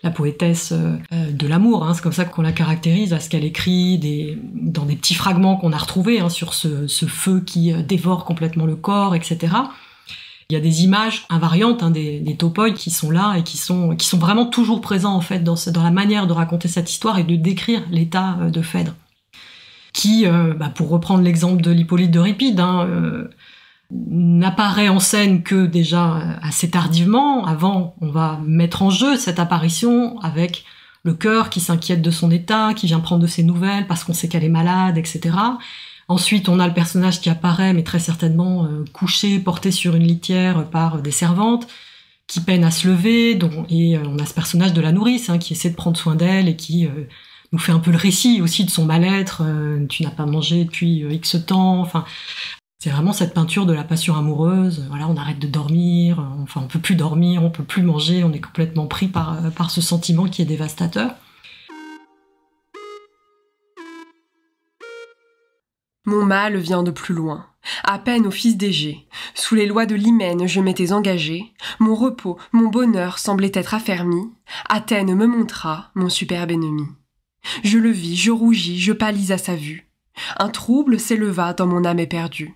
la poétesse de l'amour, hein, c'est comme ça qu'on la caractérise, à ce qu'elle écrit dans des petits fragments qu'on a retrouvés, hein, sur ce feu qui dévore complètement le corps, etc. Il y a des images invariantes, hein, des topoi qui sont là et qui sont vraiment toujours présents en fait dans la manière de raconter cette histoire et de décrire l'état de Phèdre. Qui, pour reprendre l'exemple de l'Hippolyte d'Euripide, n'apparaît en scène que déjà assez tardivement. Avant, on va mettre en jeu cette apparition avec le cœur qui s'inquiète de son état, qui vient prendre de ses nouvelles parce qu'on sait qu'elle est malade, etc. Ensuite, on a le personnage qui apparaît, mais très certainement couché, porté sur une litière par des servantes, qui peinent à se lever, et on a ce personnage de la nourrice, hein, qui essaie de prendre soin d'elle et qui nous fait un peu le récit aussi de son mal-être. Tu n'as pas mangé depuis X temps. Enfin, c'est vraiment cette peinture de la passion amoureuse. Voilà, on arrête de dormir, on peut plus dormir, on peut plus manger, on est complètement pris par ce sentiment qui est dévastateur. Mon mal vient de plus loin. À peine au fils d'Égée, sous les lois de l'hymen je m'étais engagé, mon repos, mon bonheur semblait être affermi, Athènes me montra mon superbe ennemi. Je le vis, je rougis, je pâlis à sa vue. Un trouble s'éleva dans mon âme éperdue.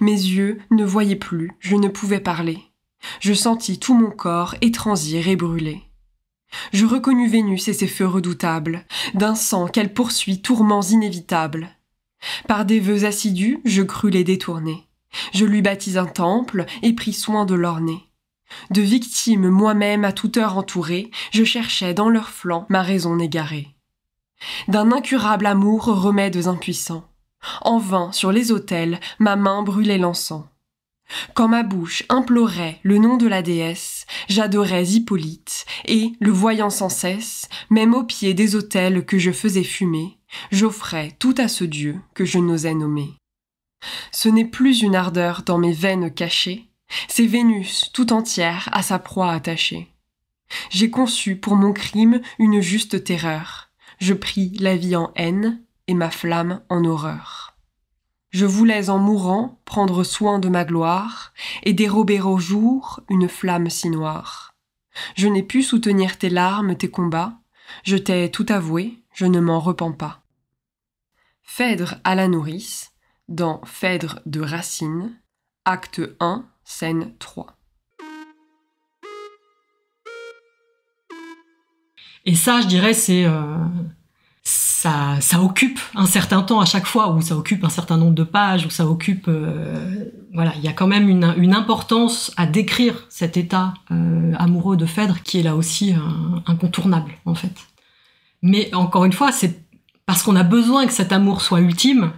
Mes yeux ne voyaient plus, je ne pouvais parler. Je sentis tout mon corps étranger et brûlé. Je reconnus Vénus et ses feux redoutables, d'un sang qu'elle poursuit tourments inévitables. Par des vœux assidus, je crus les détourner. Je lui bâtis un temple et pris soin de l'orner. De victimes moi-même à toute heure entourée, je cherchais dans leurs flancs ma raison égarée. D'un incurable amour remèdes impuissants. En vain, sur les autels, ma main brûlait l'encens. Quand ma bouche implorait le nom de la déesse, j'adorais Hippolyte, et, le voyant sans cesse, même au pied des autels que je faisais fumer, j'offrais tout à ce dieu que je n'osais nommer. Ce n'est plus une ardeur dans mes veines cachées, c'est Vénus tout entière à sa proie attachée. J'ai conçu pour mon crime une juste terreur. Je pris la vie en haine et ma flamme en horreur. Je voulais en mourant prendre soin de ma gloire et dérober au jour une flamme si noire. Je n'ai pu soutenir tes larmes, tes combats, je t'ai tout avoué, je ne m'en repens pas. Phèdre à la nourrice, dans Phèdre de Racine, acte 1, scène 3. Et ça, je dirais, ça occupe un certain temps à chaque fois, ou ça occupe un certain nombre de pages, ou ça occupe... voilà, il y a quand même une importance à décrire cet état amoureux de Phèdre qui est là aussi incontournable, en fait. Mais encore une fois, c'est parce qu'on a besoin que cet amour soit ultime,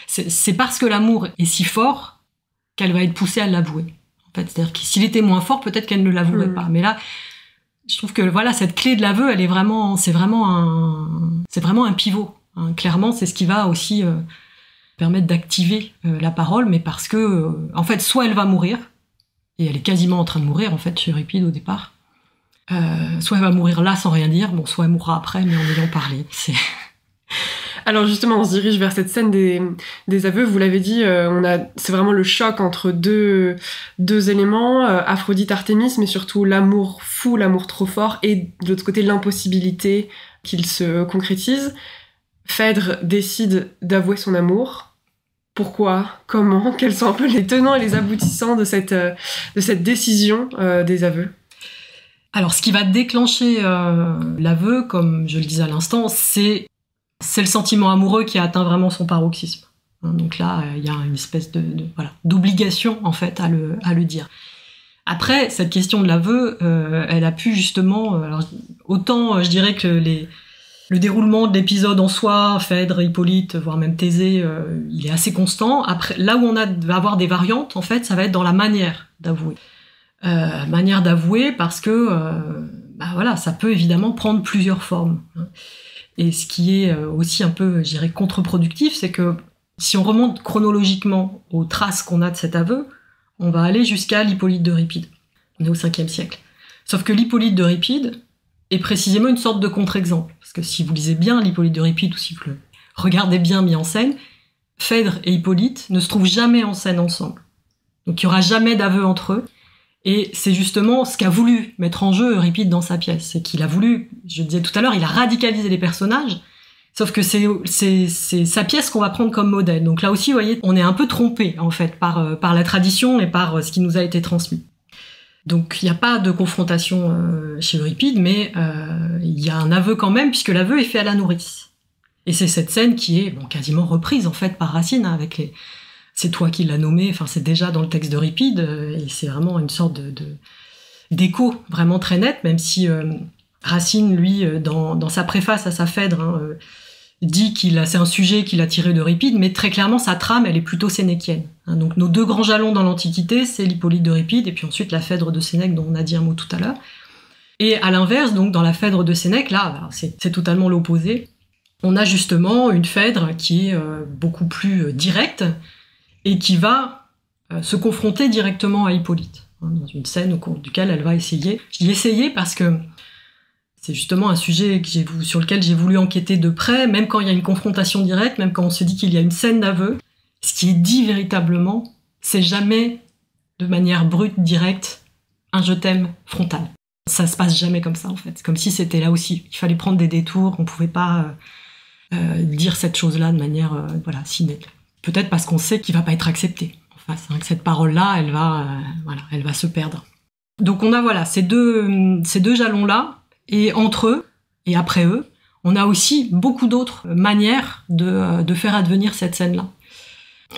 c'est parce que l'amour est si fort qu'elle va être poussée à l'avouer. En fait, c'est-à-dire que s'il était moins fort, peut-être qu'elle ne l'avouerait pas. Mais là, je trouve que voilà, cette clé de l'aveu, c'est vraiment un pivot. Hein. Clairement, c'est ce qui va aussi permettre d'activer la parole, mais parce que, en fait, soit elle va mourir, et elle est quasiment en train de mourir, en fait, chez Euripide au départ, soit elle va mourir là sans rien dire, bon, soit elle mourra après, mais en ayant parlé. Alors justement, on se dirige vers cette scène des aveux. Vous l'avez dit, c'est vraiment le choc entre deux éléments, Aphrodite, Artémis, mais surtout l'amour fou, l'amour trop fort, et de l'autre côté l'impossibilité qu'il se concrétise. Phèdre décide d'avouer son amour. Pourquoi ? Comment ? Quels sont un peu les tenants et les aboutissants de cette décision des aveux ? Alors, ce qui va déclencher l'aveu, comme je le disais à l'instant, c'est le sentiment amoureux qui a atteint vraiment son paroxysme. Donc là, il y a une espèce d'obligation, en fait, à le dire. Après, cette question de l'aveu, elle a pu justement... alors, autant, je dirais que le déroulement de l'épisode en soi, Phèdre, Hippolyte, voire même Thésée, il est assez constant. Après, là où on va avoir des variantes, en fait, ça va être dans la manière d'avouer. Manière d'avouer parce que ça peut évidemment prendre plusieurs formes. Et ce qui est aussi un peu, je dirais, contre-productif, c'est que si on remonte chronologiquement aux traces qu'on a de cet aveu, on va aller jusqu'à l'Hippolyte d'Euripide. On est au 5e siècle. Sauf que l'Hippolyte d'Euripide est précisément une sorte de contre-exemple. Parce que si vous lisez bien l'Hippolyte d'Euripide, ou si vous le regardez bien mis en scène, Phèdre et Hippolyte ne se trouvent jamais en scène ensemble. Donc il n'y aura jamais d'aveu entre eux. Et c'est justement ce qu'a voulu mettre en jeu Euripide dans sa pièce. C'est qu'il a voulu, je le disais tout à l'heure, il a radicalisé les personnages, sauf que c'est sa pièce qu'on va prendre comme modèle. Donc là aussi, vous voyez, on est un peu trompé, en fait, par la tradition et par ce qui nous a été transmis. Donc il n'y a pas de confrontation chez Euripide, mais il y a un aveu quand même, puisque l'aveu est fait à la nourrice. Et c'est cette scène qui est quasiment reprise, en fait, par Racine, avec les... C'est toi qui l'as nommé, enfin c'est déjà dans le texte d'Euripide, et c'est vraiment une sorte d'écho vraiment très net, même si Racine, lui, dans sa préface à sa Phèdre, dit c'est un sujet qu'il a tiré d'Euripide, mais très clairement sa trame, elle est plutôt sénéchienne. Donc nos deux grands jalons dans l'Antiquité, c'est l'Hippolyte d'Euripide, et puis ensuite la Phèdre de Sénèque, dont on a dit un mot tout à l'heure. Et à l'inverse, donc dans la Phèdre de Sénèque, là, c'est totalement l'opposé. On a justement une Phèdre qui est beaucoup plus directe, et qui va se confronter directement à Hippolyte, dans une scène au cours duquel elle va essayer. Je dis essayer parce que c'est justement un sujet sur lequel j'ai voulu enquêter de près, même quand il y a une confrontation directe, même quand on se dit qu'il y a une scène d'aveu, ce qui est dit véritablement, c'est jamais de manière brute, directe, un je t'aime frontal. Ça se passe jamais comme ça, en fait. C'est comme si c'était là aussi. Il fallait prendre des détours, on pouvait pas dire cette chose-là de manière si nette. Peut-être parce qu'on sait qu'il va pas être accepté. Enfin, c'est vrai que cette parole-là, elle va se perdre. Donc on a ces deux jalons-là, et entre eux, et après eux, on a aussi beaucoup d'autres manières de faire advenir cette scène-là.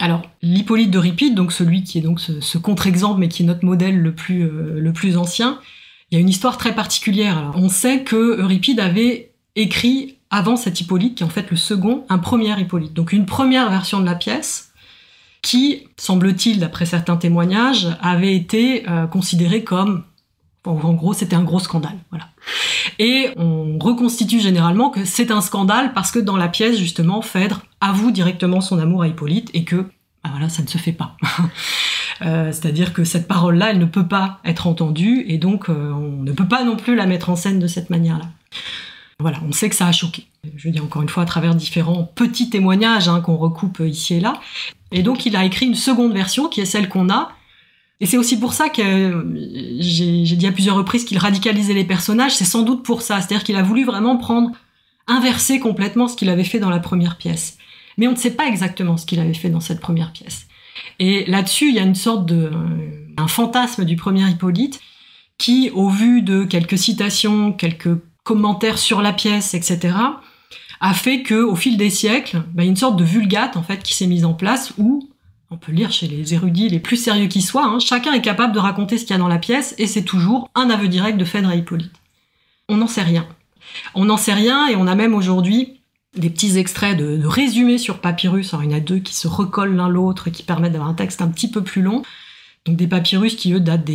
Alors, l'Hippolyte d'Euripide, donc celui qui est donc ce contre-exemple, mais qui est notre modèle le plus ancien, il y a une histoire très particulière. Alors, on sait que Euripide avait écrit, avant cet Hippolyte, qui est en fait le second, un premier Hippolyte. Donc une première version de la pièce, qui, semble-t-il, d'après certains témoignages, avait été considérée comme... en gros, c'était un gros scandale. Voilà. Et on reconstitue généralement que c'est un scandale parce que dans la pièce, justement, Phèdre avoue directement son amour à Hippolyte et que, ça ne se fait pas. C'est-à-dire que cette parole-là, elle ne peut pas être entendue et donc on ne peut pas non plus la mettre en scène de cette manière-là. Voilà, on sait que ça a choqué. Je dis encore une fois à travers différents petits témoignages qu'on recoupe ici et là. Et donc il a écrit une seconde version qui est celle qu'on a. Et c'est aussi pour ça que j'ai dit à plusieurs reprises qu'il radicalisait les personnages. C'est sans doute pour ça. C'est-à-dire qu'il a voulu vraiment inverser complètement ce qu'il avait fait dans la première pièce. Mais on ne sait pas exactement ce qu'il avait fait dans cette première pièce. Et là-dessus, il y a une sorte un fantasme du premier Hippolyte qui, au vu de quelques citations, quelques commentaires sur la pièce, etc., a fait qu'au fil des siècles, il y a une sorte de vulgate en fait qui s'est mise en place où on peut lire chez les érudits les plus sérieux qui soient, chacun est capable de raconter ce qu'il y a dans la pièce et c'est toujours un aveu direct de Phèdre à Hippolyte. On n'en sait rien. On n'en sait rien et on a même aujourd'hui des petits extraits de résumés sur papyrus. Alors, il y en a 2 qui se recollent l'un l'autre et qui permettent d'avoir un texte un petit peu plus long. Donc des papyrus qui, eux, datent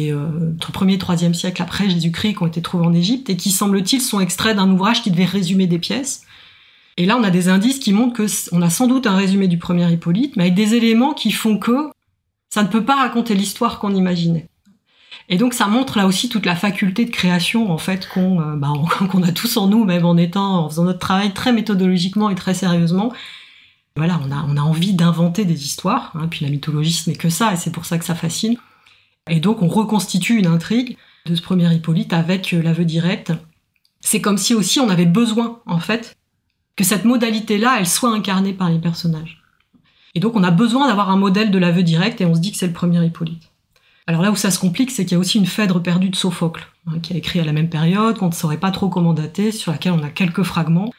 entre 1er et 3e siècle après Jésus-Christ, qui ont été trouvés en Égypte et qui, semble-t-il, sont extraits d'un ouvrage qui devait résumer des pièces. Et là, on a des indices qui montrent qu'on a sans doute un résumé du premier Hippolyte, mais avec des éléments qui font que ça ne peut pas raconter l'histoire qu'on imaginait. Et donc, ça montre là aussi toute la faculté de création, en fait, qu'on a tous en nous, même en faisant notre travail très méthodologiquement et très sérieusement. Voilà, on a envie d'inventer des histoires, puis la mythologie, ce n'est que ça, et c'est pour ça que ça fascine. Et donc, on reconstitue une intrigue de ce premier Hippolyte avec l'aveu direct. C'est comme si aussi on avait besoin, en fait, que cette modalité-là, elle soit incarnée par les personnages. Et donc, on a besoin d'avoir un modèle de l'aveu direct, et on se dit que c'est le premier Hippolyte. Alors là où ça se complique, c'est qu'il y a aussi une Phèdre perdue de Sophocle, qui a écrit à la même période, qu'on ne saurait pas trop comment dater, sur laquelle on a quelques fragments,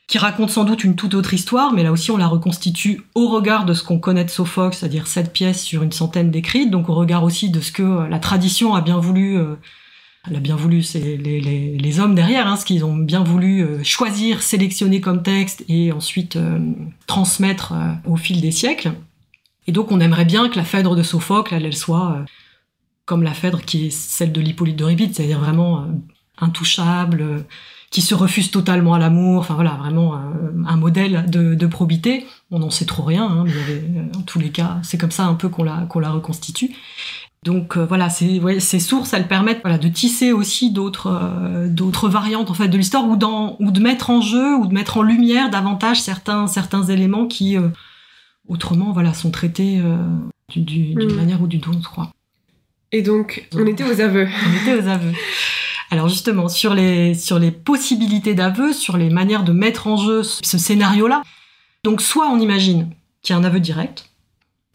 qui raconte sans doute une toute autre histoire, mais là aussi on la reconstitue au regard de ce qu'on connaît de Sophocle, c'est-à-dire 7 pièces sur une centaine d'écrites, donc au regard aussi de ce que la tradition a bien voulu, c'est les hommes derrière, ce qu'ils ont bien voulu choisir, sélectionner comme texte et ensuite transmettre au fil des siècles. Et donc on aimerait bien que la Phèdre de Sophocle, elle soit comme la Phèdre qui est celle de l'Hippolyte d'Euripide, c'est-à-dire vraiment intouchable, qui se refuse totalement à l'amour, enfin voilà, vraiment un modèle de probité. On n'en sait trop rien, mais en tous les cas, c'est comme ça un peu qu'on la reconstitue. Donc voilà, ces sources, elles permettent de tisser aussi d'autres variantes en fait de l'histoire ou de mettre en jeu ou de mettre en lumière davantage certains éléments qui autrement sont traités d'une manière ou d'une autre, je crois. Et donc, on était aux aveux. Alors justement, sur les possibilités d'aveu, sur les manières de mettre en jeu ce scénario-là, donc soit on imagine qu'il y a un aveu direct,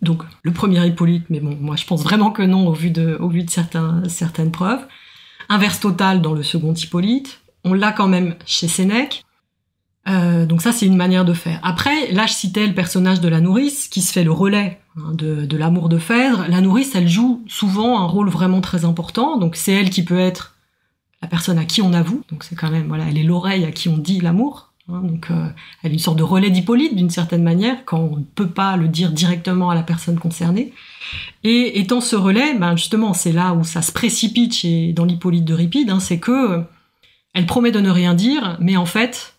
donc le premier Hippolyte, mais bon, moi je pense vraiment que non au vu de certaines preuves, inverse total dans le second Hippolyte, on l'a quand même chez Sénèque, donc ça c'est une manière de faire. Après, là je citais le personnage de la nourrice, qui se fait le relais de l'amour de Phèdre. La nourrice, elle joue souvent un rôle vraiment très important, donc c'est elle qui peut être la personne à qui on avoue, donc c'est quand même, elle est l'oreille à qui on dit l'amour, donc elle est une sorte de relais d'Hippolyte d'une certaine manière, quand on ne peut pas le dire directement à la personne concernée. Et étant ce relais, justement, c'est là où ça se précipite dans l'Hippolyte d'Euripide, c'est que elle promet de ne rien dire, mais en fait,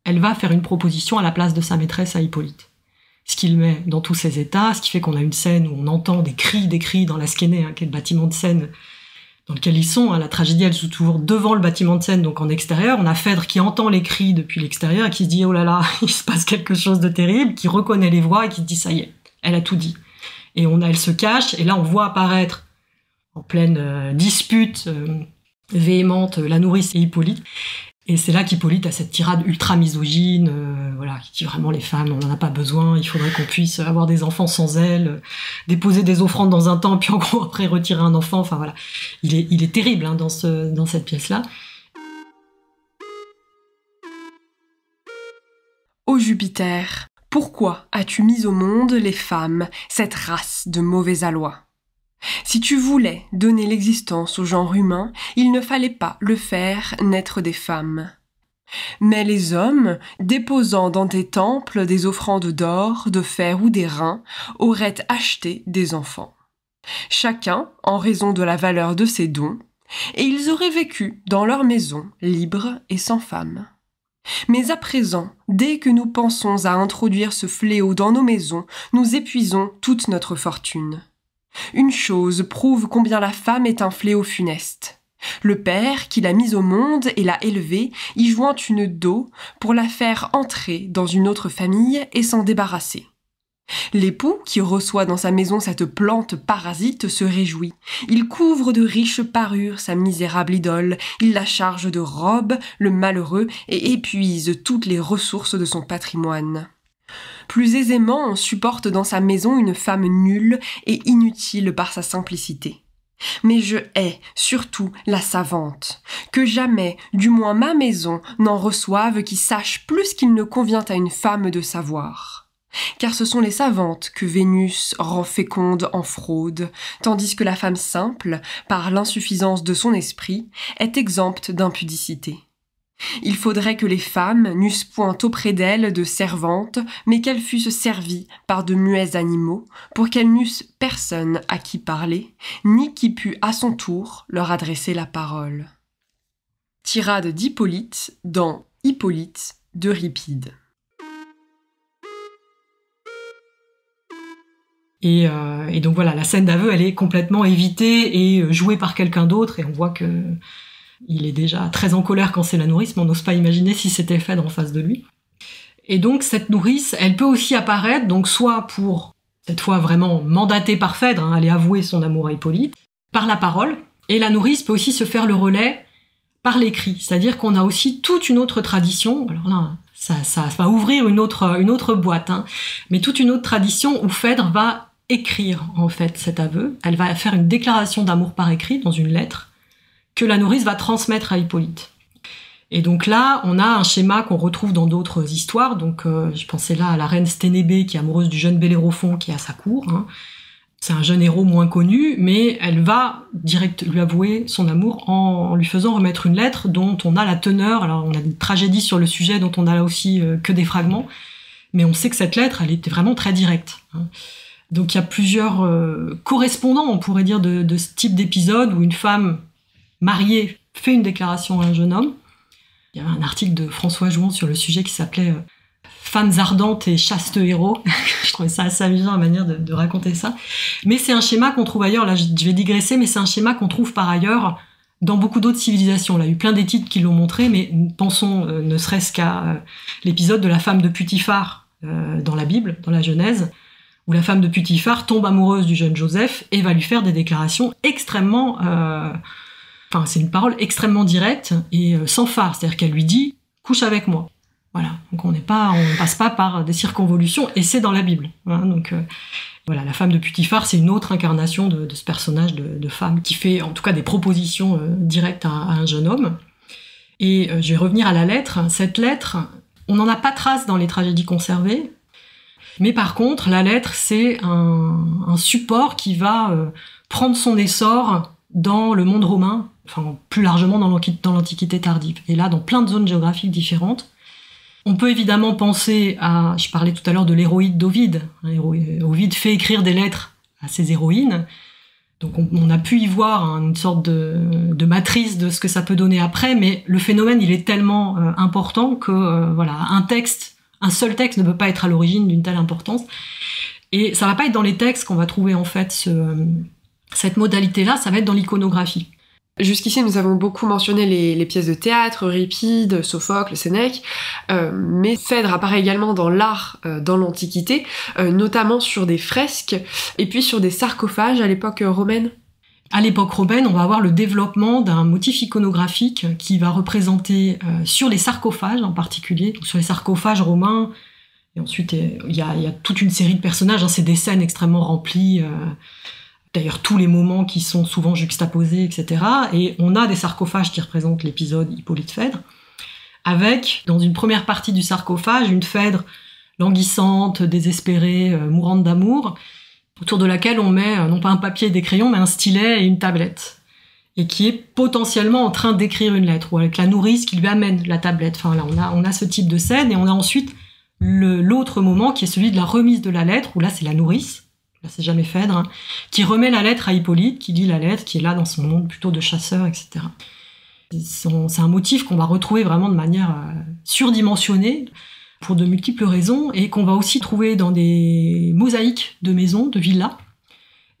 elle va faire une proposition à la place de sa maîtresse à Hippolyte. Ce qui le met dans tous ses états, ce qui fait qu'on a une scène où on entend des cris dans la Skénè, qui est le bâtiment de scène dans lequel ils sont. La tragédie, elle se joue toujours devant le bâtiment de scène, donc en extérieur. On a Phèdre qui entend les cris depuis l'extérieur et qui se dit « Oh là là, il se passe quelque chose de terrible », qui reconnaît les voix et qui se dit « Ça y est, elle a tout dit ». Et elle se cache, et là on voit apparaître, en pleine dispute véhémente, la nourrice et Hippolyte. Et c'est là qu'Hippolyte a cette tirade ultra misogyne, qui dit vraiment les femmes, on n'en a pas besoin, il faudrait qu'on puisse avoir des enfants sans elles, déposer des offrandes dans un temps, puis en gros après retirer un enfant. Enfin voilà, il est terrible dans cette pièce-là. Ô Jupiter, pourquoi as-tu mis au monde les femmes, cette race de mauvais aloi ? Si tu voulais donner l'existence au genre humain, il ne fallait pas le faire naître des femmes. Mais les hommes, déposant dans tes temples des offrandes d'or, de fer ou d'airain, auraient acheté des enfants. Chacun en raison de la valeur de ses dons, et ils auraient vécu dans leur maison, libres et sans femme. Mais à présent, dès que nous pensons à introduire ce fléau dans nos maisons, nous épuisons toute notre fortune. Une chose prouve combien la femme est un fléau funeste. Le père qui l'a mise au monde et l'a élevée y joint une dot pour la faire entrer dans une autre famille et s'en débarrasser. L'époux qui reçoit dans sa maison cette plante parasite se réjouit. Il couvre de riches parures sa misérable idole, il la charge de robes, le malheureux, et épuise toutes les ressources de son patrimoine. Plus aisément on supporte dans sa maison une femme nulle et inutile par sa simplicité. Mais je hais surtout la savante, que jamais, du moins ma maison, n'en reçoive qui sache plus qu'il ne convient à une femme de savoir. Car ce sont les savantes que Vénus rend fécondes en fraude, tandis que la femme simple, par l'insuffisance de son esprit, est exempte d'impudicité. Il faudrait que les femmes n'eussent point auprès d'elles de servantes, mais qu'elles fussent servies par de muets animaux, pour qu'elles n'eussent personne à qui parler, ni qui pût à son tour leur adresser la parole. Tirade d'Hippolyte dans Hippolyte d'Euripide. Et donc voilà, la scène d'aveu, elle est complètement évitée et jouée par quelqu'un d'autre, et on voit que il est déjà très en colère quand c'est la nourrice, mais on n'ose pas imaginer si c'était Phèdre en face de lui. Et donc cette nourrice, elle peut aussi apparaître, donc soit pour, cette fois vraiment mandatée par Phèdre, aller avouer son amour à Hippolyte, par la parole, et la nourrice peut aussi se faire le relais par l'écrit, c'est-à-dire qu'on a aussi toute une autre tradition, alors là, ça va ouvrir une autre boîte, mais toute une autre tradition où Phèdre va écrire en fait cet aveu, elle va faire une déclaration d'amour par écrit dans une lettre, que la nourrice va transmettre à Hippolyte. Et donc là, on a un schéma qu'on retrouve dans d'autres histoires. Donc, je pensais là à la reine Sténébé qui est amoureuse du jeune Bellérophon qui est à sa cour. C'est un jeune héros moins connu, mais elle va direct lui avouer son amour en lui faisant remettre une lettre dont on a la teneur. Alors, on a une tragédie sur le sujet dont on a là aussi que des fragments, mais on sait que cette lettre, elle était vraiment très directe. Donc, il y a plusieurs correspondants, on pourrait dire, de ce type d'épisode où une femme mariée fait une déclaration à un jeune homme. Il y avait un article de François Jouan sur le sujet qui s'appelait « Femmes ardentes et chastes héros ». Je trouvais ça assez amusant, la manière de raconter ça. Mais c'est un schéma qu'on trouve ailleurs, là je vais digresser, mais c'est un schéma qu'on trouve par ailleurs dans beaucoup d'autres civilisations. Là, il y a eu plein d'études qui l'ont montré, mais pensons ne serait-ce qu'à l'épisode de la femme de Putiphar dans la Bible, dans la Genèse, où la femme de Putiphar tombe amoureuse du jeune Joseph et va lui faire des déclarations extrêmement... c'est une parole extrêmement directe et sans phare, c'est-à-dire qu'elle lui dit « couche avec moi ». Voilà, donc on passe pas par des circonvolutions, et c'est dans la Bible. Donc voilà, la femme de Putiphar, c'est une autre incarnation de ce personnage de femme qui fait en tout cas des propositions directes à un jeune homme. Et je vais revenir à la lettre. Cette lettre, on n'en a pas trace dans les tragédies conservées, mais par contre, la lettre, c'est un support qui va prendre son essor dans le monde romain, enfin plus largement dans l'Antiquité tardive, et là dans plein de zones géographiques différentes. On peut évidemment penser à, je parlais tout à l'heure de l'héroïde d'Ovide. Ovide fait écrire des lettres à ses héroïnes, donc on a pu y voir une sorte de matrice de ce que ça peut donner après, mais le phénomène il est tellement important que un seul texte ne peut pas être à l'origine d'une telle importance, et ça va pas être dans les textes qu'on va trouver en fait cette modalité-là, ça va être dans l'iconographie. Jusqu'ici, nous avons beaucoup mentionné les pièces de théâtre, Euripide, Sophocle, Sénèque, mais Phèdre apparaît également dans l'art dans l'Antiquité, notamment sur des fresques et puis sur des sarcophages à l'époque romaine. À l'époque romaine, on va avoir le développement d'un motif iconographique qui va représenter sur les sarcophages en particulier, donc sur les sarcophages romains, et ensuite il y a toute une série de personnages, hein, c'est des scènes extrêmement remplies, d'ailleurs tous les moments qui sont souvent juxtaposés, etc. Et on a des sarcophages qui représentent l'épisode Hippolyte-Phèdre, avec, dans une première partie du sarcophage, une Phèdre languissante, désespérée, mourante d'amour, autour de laquelle on met non pas un papier et des crayons, mais un stylet et une tablette, et qui est potentiellement en train d'écrire une lettre, ou avec la nourrice qui lui amène la tablette. Enfin là, on a ce type de scène, et on a ensuite l'autre moment qui est celui de la remise de la lettre, où là c'est la nourrice, là c'est jamais Phèdre, hein, qui remet la lettre à Hippolyte, qui lit la lettre, qui est là dans son monde plutôt de chasseur, etc. C'est un motif qu'on va retrouver vraiment de manière surdimensionnée, pour de multiples raisons, et qu'on va aussi trouver dans des mosaïques de maisons, de villas.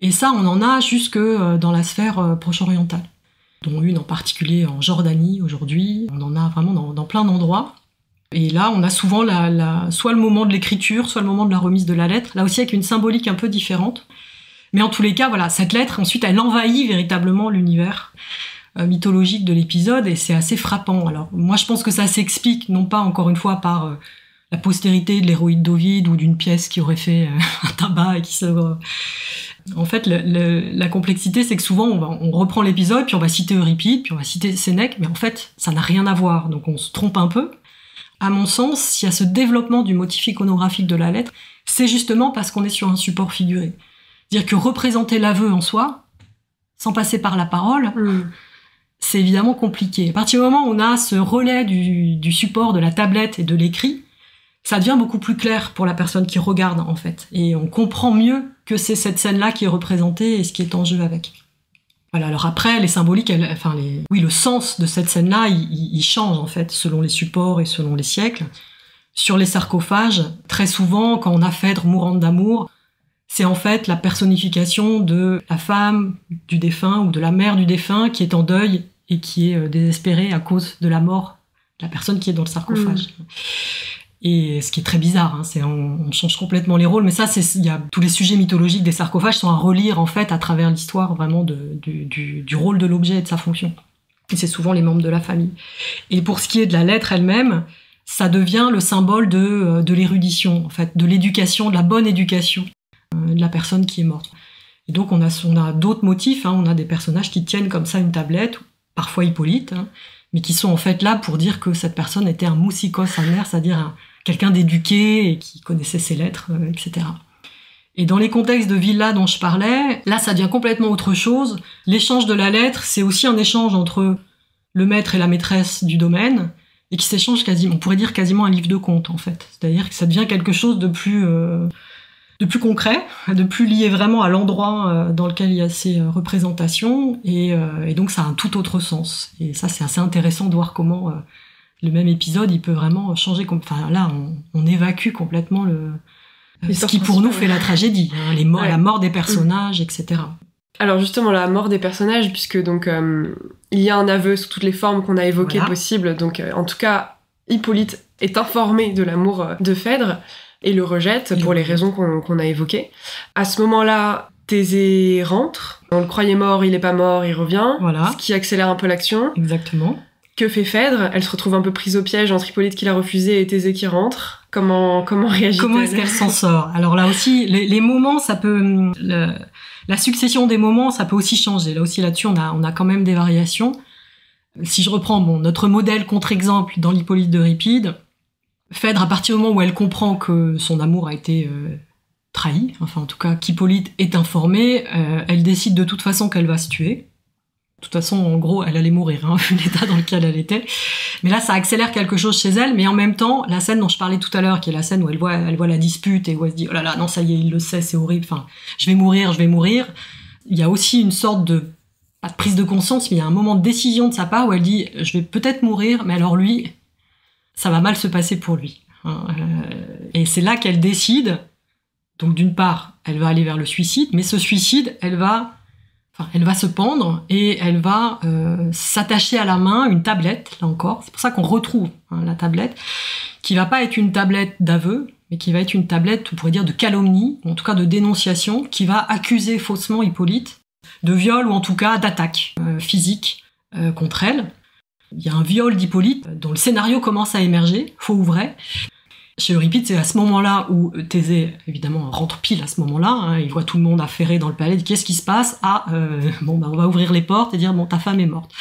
Et ça, on en a jusque dans la sphère proche-orientale, dont une en particulier en Jordanie aujourd'hui. On en a vraiment dans plein d'endroits. Et là, on a souvent soit le moment de l'écriture, soit le moment de la remise de la lettre, là aussi avec une symbolique un peu différente. Mais en tous les cas, voilà, cette lettre, ensuite, elle envahit véritablement l'univers mythologique de l'épisode, et c'est assez frappant. Alors, moi, je pense que ça s'explique, non pas, encore une fois, par la postérité de l'héroïde d'Ovide ou d'une pièce qui aurait fait un tabac et qui se... En fait, la complexité, c'est que souvent, on reprend l'épisode, puis on va citer Euripide, puis on va citer Sénèque, mais en fait, ça n'a rien à voir, donc on se trompe un peu. À mon sens, s'il y a ce développement du motif iconographique de la lettre, c'est justement parce qu'on est sur un support figuré. C'est-à-dire que représenter l'aveu en soi, sans passer par la parole, c'est évidemment compliqué. À partir du moment où on a ce relais du support de la tablette et de l'écrit, ça devient beaucoup plus clair pour la personne qui regarde, en fait. Et on comprend mieux que c'est cette scène-là qui est représentée et ce qui est en jeu avec. Voilà, alors après, les symboliques, oui, le sens de cette scène-là, il change, en fait, selon les supports et selon les siècles. Sur les sarcophages, très souvent, quand on a Phèdre mourante d'amour, c'est en fait la personnification de la femme du défunt ou de la mère du défunt qui est en deuil et qui est désespérée à cause de la mort de la personne qui est dans le sarcophage. Et ce qui est très bizarre, hein, on change complètement les rôles, mais ça, tous les sujets mythologiques des sarcophages sont à relire en fait à travers l'histoire vraiment du rôle de l'objet et de sa fonction. Et c'est souvent les membres de la famille. Et pour ce qui est de la lettre elle-même, ça devient le symbole de l'érudition, en fait, de l'éducation, de la bonne éducation de la personne qui est morte. Et donc on a d'autres motifs, hein, on a des personnages qui tiennent comme ça une tablette, parfois Hippolyte, hein, mais qui sont en fait là pour dire que cette personne était un mousikos aner, c'est-à-dire quelqu'un d'éduqué et qui connaissait ses lettres, etc. Et dans les contextes de villa dont je parlais, là ça devient complètement autre chose. L'échange de la lettre, c'est aussi un échange entre le maître et la maîtresse du domaine, et qui s'échange on pourrait dire quasiment un livre de contes, en fait. C'est-à-dire que ça devient quelque chose de plus concret, de plus lié vraiment à l'endroit dans lequel il y a ces représentations, et donc ça a un tout autre sens. Et ça, c'est assez intéressant de voir comment le même épisode, il peut vraiment changer. Enfin là, on évacue complètement ce qui pour nous fait la tragédie, hein, la mort des personnages, etc. Alors justement, la mort des personnages, puisque donc il y a un aveu sous toutes les formes qu'on a évoquées possibles, donc en tout cas, Hippolyte est informé de l'amour de Phèdre, et le rejette pour les raisons qu'on a évoquées. À ce moment-là, Thésée rentre. On le croyait mort, il est pas mort, il revient. Voilà. Ce qui accélère un peu l'action. Exactement. Que fait Phèdre ? Elle se retrouve un peu prise au piège entre Hippolyte qui l'a refusé et Thésée qui rentre. Comment réagit-elle ? Comment est-ce qu'elle s'en sort ? Alors là aussi, les moments, ça peut... La succession des moments, ça peut aussi changer. Là aussi, là-dessus, on a quand même des variations. Si je reprends notre modèle contre-exemple dans l'Hippolyte d'Euripide, Phèdre, à partir du moment où elle comprend que son amour a été trahi, enfin en tout cas qu'Hippolyte est informé, elle décide de toute façon qu'elle va se tuer. De toute façon, en gros, elle allait mourir, hein, vu l'état dans lequel elle était. Mais là, ça accélère quelque chose chez elle, mais en même temps, la scène dont je parlais tout à l'heure, qui est la scène où elle voit la dispute et où elle se dit « Oh là là, non, ça y est, il le sait, c'est horrible, enfin, je vais mourir », il y a aussi une sorte pas de prise de conscience, mais il y a un moment de décision de sa part où elle dit « Je vais peut-être mourir, mais alors lui... » ça va mal se passer pour lui. Et c'est là qu'elle décide, donc d'une part, elle va aller vers le suicide, mais ce suicide, elle va se pendre et elle va s'attacher à la main une tablette, là encore. C'est pour ça qu'on retrouve la tablette, qui va pas être une tablette d'aveu, mais qui va être une tablette, on pourrait dire, de calomnie, ou en tout cas de dénonciation, qui va accuser faussement Hippolyte de viol ou en tout cas d'attaque physique contre elle. Il y a un viol d'Hippolyte dont le scénario commence à émerger, faux ou vrai. Chez Euripide, c'est à ce moment-là où Thésée, évidemment, rentre pile à ce moment-là. Hein, il voit tout le monde affairé dans le palais, il dit « Qu'est-ce qui se passe ?» on va ouvrir les portes et dire « Bon, ta femme est morte. »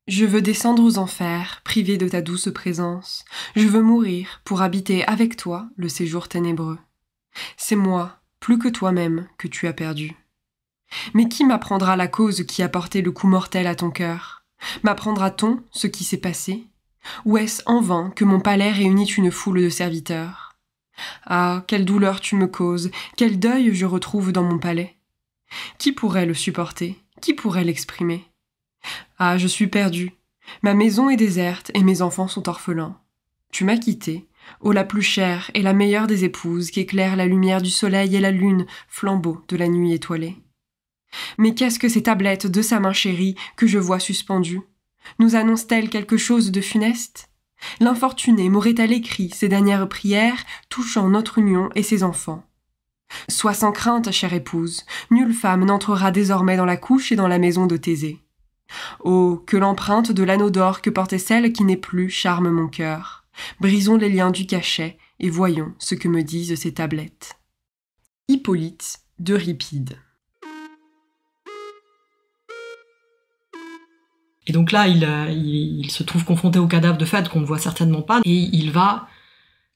Je veux descendre aux enfers, privé de ta douce présence. Je veux mourir pour habiter avec toi le séjour ténébreux. C'est moi, plus que toi-même, que tu as perdu. Mais qui m'apprendra la cause qui a porté le coup mortel à ton cœur ? M'apprendra-t-on ce qui s'est passé ? Ou est-ce en vain que mon palais réunit une foule de serviteurs ? Ah, quelle douleur tu me causes, quel deuil je retrouve dans mon palais. Qui pourrait le supporter ? Qui pourrait l'exprimer ? Ah, je suis perdue. Ma maison est déserte et mes enfants sont orphelins. Tu m'as quittée, ô la plus chère et la meilleure des épouses qu'éclaire la lumière du soleil et la lune, flambeau de la nuit étoilée. Mais qu'est-ce que ces tablettes de sa main chérie que je vois suspendues ? Nous annoncent-elles quelque chose de funeste ? L'infortuné m'aurait-elle écrit ces dernières prières touchant notre union et ses enfants ? Sois sans crainte, chère épouse, nulle femme n'entrera désormais dans la couche et dans la maison de Thésée. Oh, que l'empreinte de l'anneau d'or que portait celle qui n'est plus charme mon cœur. Brisons les liens du cachet et voyons ce que me disent ces tablettes. Hippolyte d'Euripide. Et donc là, il se trouve confronté au cadavre de Phèdre qu'on ne voit certainement pas, et il va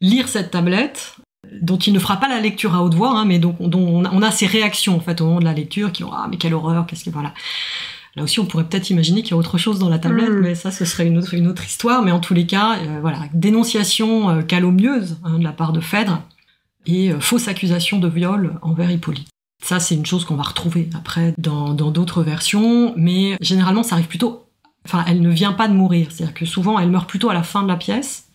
lire cette tablette, dont il ne fera pas la lecture à haute voix, hein, mais dont on a ses réactions en fait au moment de la lecture, qui ont ah mais quelle horreur, qu'est-ce que voilà. Là aussi, on pourrait peut-être imaginer qu'il y a autre chose dans la tablette, mais ça, ce serait une autre histoire. Mais en tous les cas, dénonciation calomnieuse de la part de Phèdre et fausse accusation de viol envers Hippolyte. Ça, c'est une chose qu'on va retrouver après dans d'autres versions, mais généralement, ça arrive plutôt. Enfin, elle ne vient pas de mourir, c'est-à-dire que souvent, elle meurt plutôt à la fin de la pièce,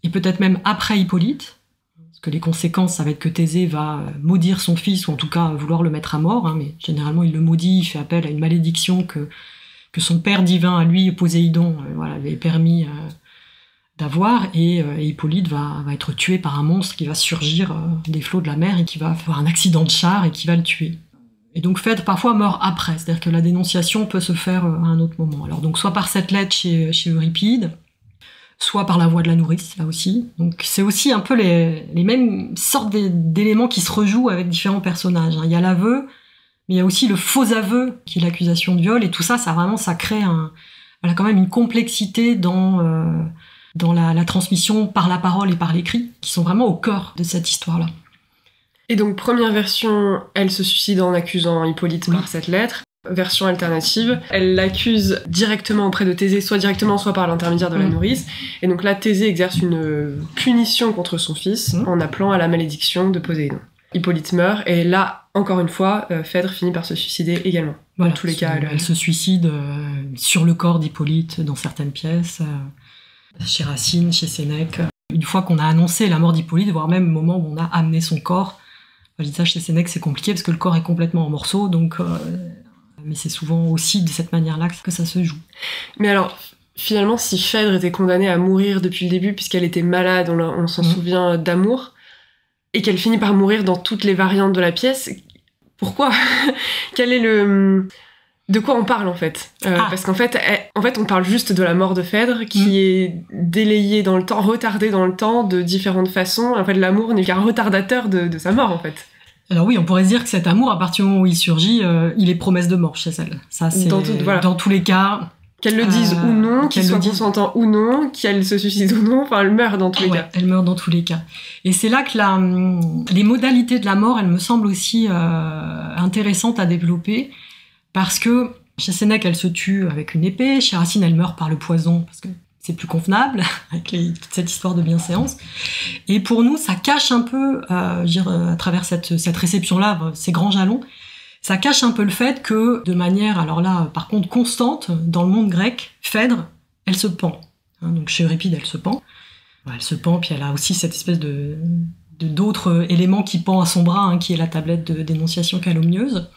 et peut-être même après Hippolyte, parce que les conséquences, ça va être que Thésée va maudire son fils, ou en tout cas vouloir le mettre à mort, hein, mais généralement, il le maudit, il fait appel à une malédiction que son père divin, à lui, Poséidon, lui avait permis d'avoir, et Hippolyte va être tué par un monstre qui va surgir des flots de la mer, et qui va avoir un accident de char, et qui va le tuer. Et donc Phèdre parfois meurt après, c'est-à-dire que la dénonciation peut se faire à un autre moment. Alors donc soit par cette lettre chez Euripide, soit par la voix de la nourrice, là aussi. Donc c'est aussi un peu les mêmes sortes d'éléments qui se rejouent avec différents personnages. Il y a l'aveu, mais il y a aussi le faux aveu, qui est l'accusation de viol, et tout ça, ça crée quand même une complexité dans la transmission par la parole et par l'écrit, qui sont vraiment au cœur de cette histoire-là. Et donc, première version, elle se suicide en accusant Hippolyte par cette lettre. Version alternative, elle l'accuse directement auprès de Thésée, soit directement, soit par l'intermédiaire de la nourrice. Et donc là, Thésée exerce une punition contre son fils en appelant à la malédiction de Poséidon. Hippolyte meurt, et là, encore une fois, Phèdre finit par se suicider également. Voilà, dans tous les cas, elle se suicide sur le corps d'Hippolyte dans certaines pièces, chez Racine, chez Sénèque. Une fois qu'on a annoncé la mort d'Hippolyte, voire même au moment où on a amené son corps, je dis ça chez Sénèque, c'est compliqué parce que le corps est complètement en morceaux, donc mais c'est souvent aussi de cette manière-là que ça se joue. Mais alors, finalement, si Phèdre était condamnée à mourir depuis le début, puisqu'elle était malade, on s'en souvient, d'amour, et qu'elle finit par mourir dans toutes les variantes de la pièce, pourquoi ? Quel est le... De quoi on parle, en fait Parce qu'en fait, on parle juste de la mort de Phèdre, qui est délayée dans le temps, retardée dans le temps, de différentes façons. En fait, l'amour n'est qu'un retardateur de sa mort, en fait. Alors oui, on pourrait se dire que cet amour, à partir du moment où il surgit, il est promesse de mort chez elle. Ça, c'est dans tous les cas. Qu'elle le dise ou non, qu'il soit consentant ou non, qu'elle se suicide ou non, enfin, elle meurt dans tous les cas. Elle meurt dans tous les cas. Et c'est là que les modalités de la mort, elles me semblent aussi intéressantes à développer, parce que chez Sénèque, elle se tue avec une épée, chez Racine, elle meurt par le poison, parce que c'est plus convenable, avec toute cette histoire de bienséance. Et pour nous, ça cache un peu, à travers cette réception-là, ces grands jalons, ça cache un peu le fait que, de manière, alors là, par contre, constante, dans le monde grec, Phèdre, elle se pend. Donc chez Euripide, elle se pend. Elle se pend, puis elle a aussi cette espèce d'autres éléments qui pend à son bras, qui est la tablette de dénonciation calomnieuse.